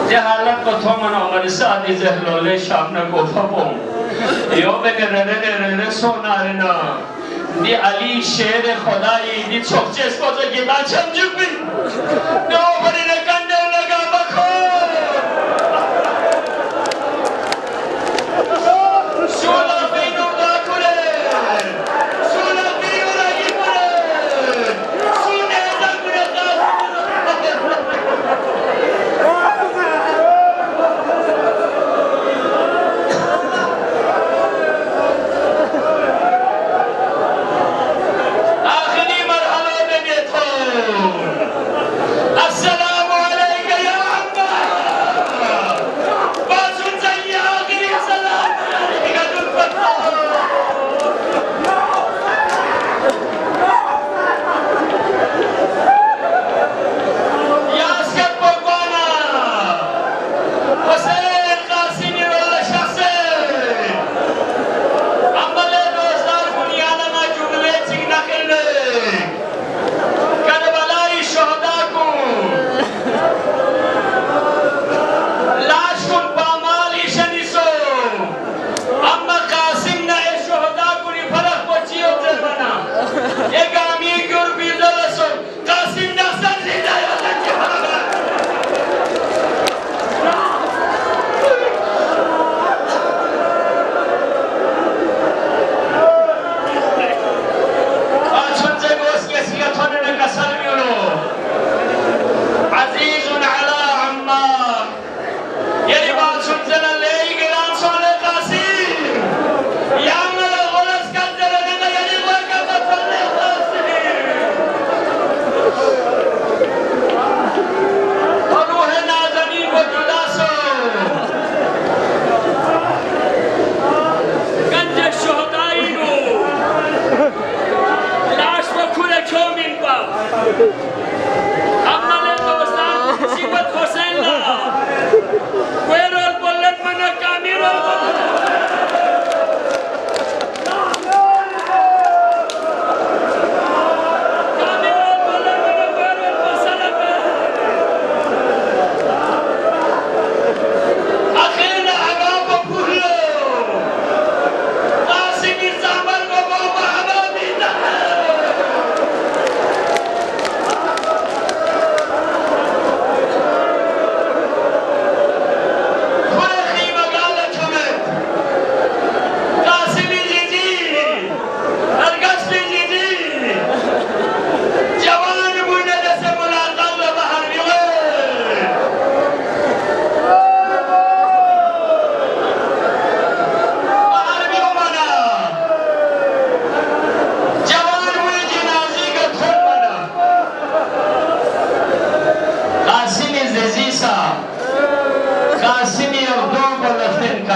جہالت کو تھومن عمر سادی زہلولے شامنا کو پھپوں یو بگے رنے سونا رنا دی علی شیر خدایی دی چوکچیس کو تو گیتا چمجک بھی دو بری نکندے لگا بکھو شولا بینو دا کرے شولا بینو رہی کرے سونے دا کرے آخری مرحلہ میں دیتھو السلام علیکہ یا عمہ بازن زی آخری سلام علیکہ دل پتہ یاسکت بکوانا حسین قاسمی رولا شخصے عملے دوستار کنیانا ما جملے چک نقل کربلائی شہدہ کن لاش کن پامال ایشنی سو اما قاسم نئے شہدہ کنی فرق پچی ہوتے بنا ایک آمی گر بیدل سو قاسم نحسن زیدہ یا لکی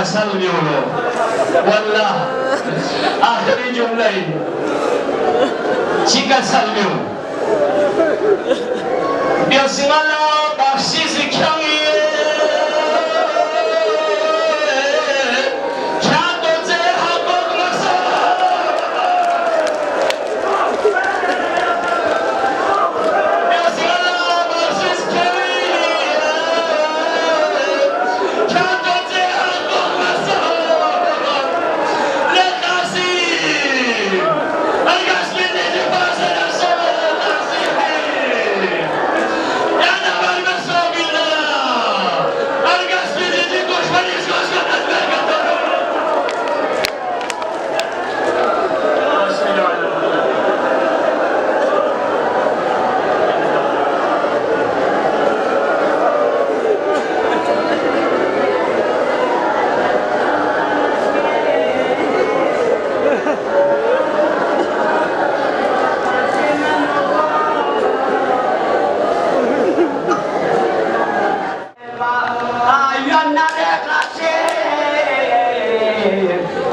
سلمیونو والله آخری جمله چی که سلمیون بیاسیم الله بخشیز کمیه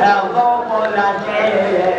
Hello,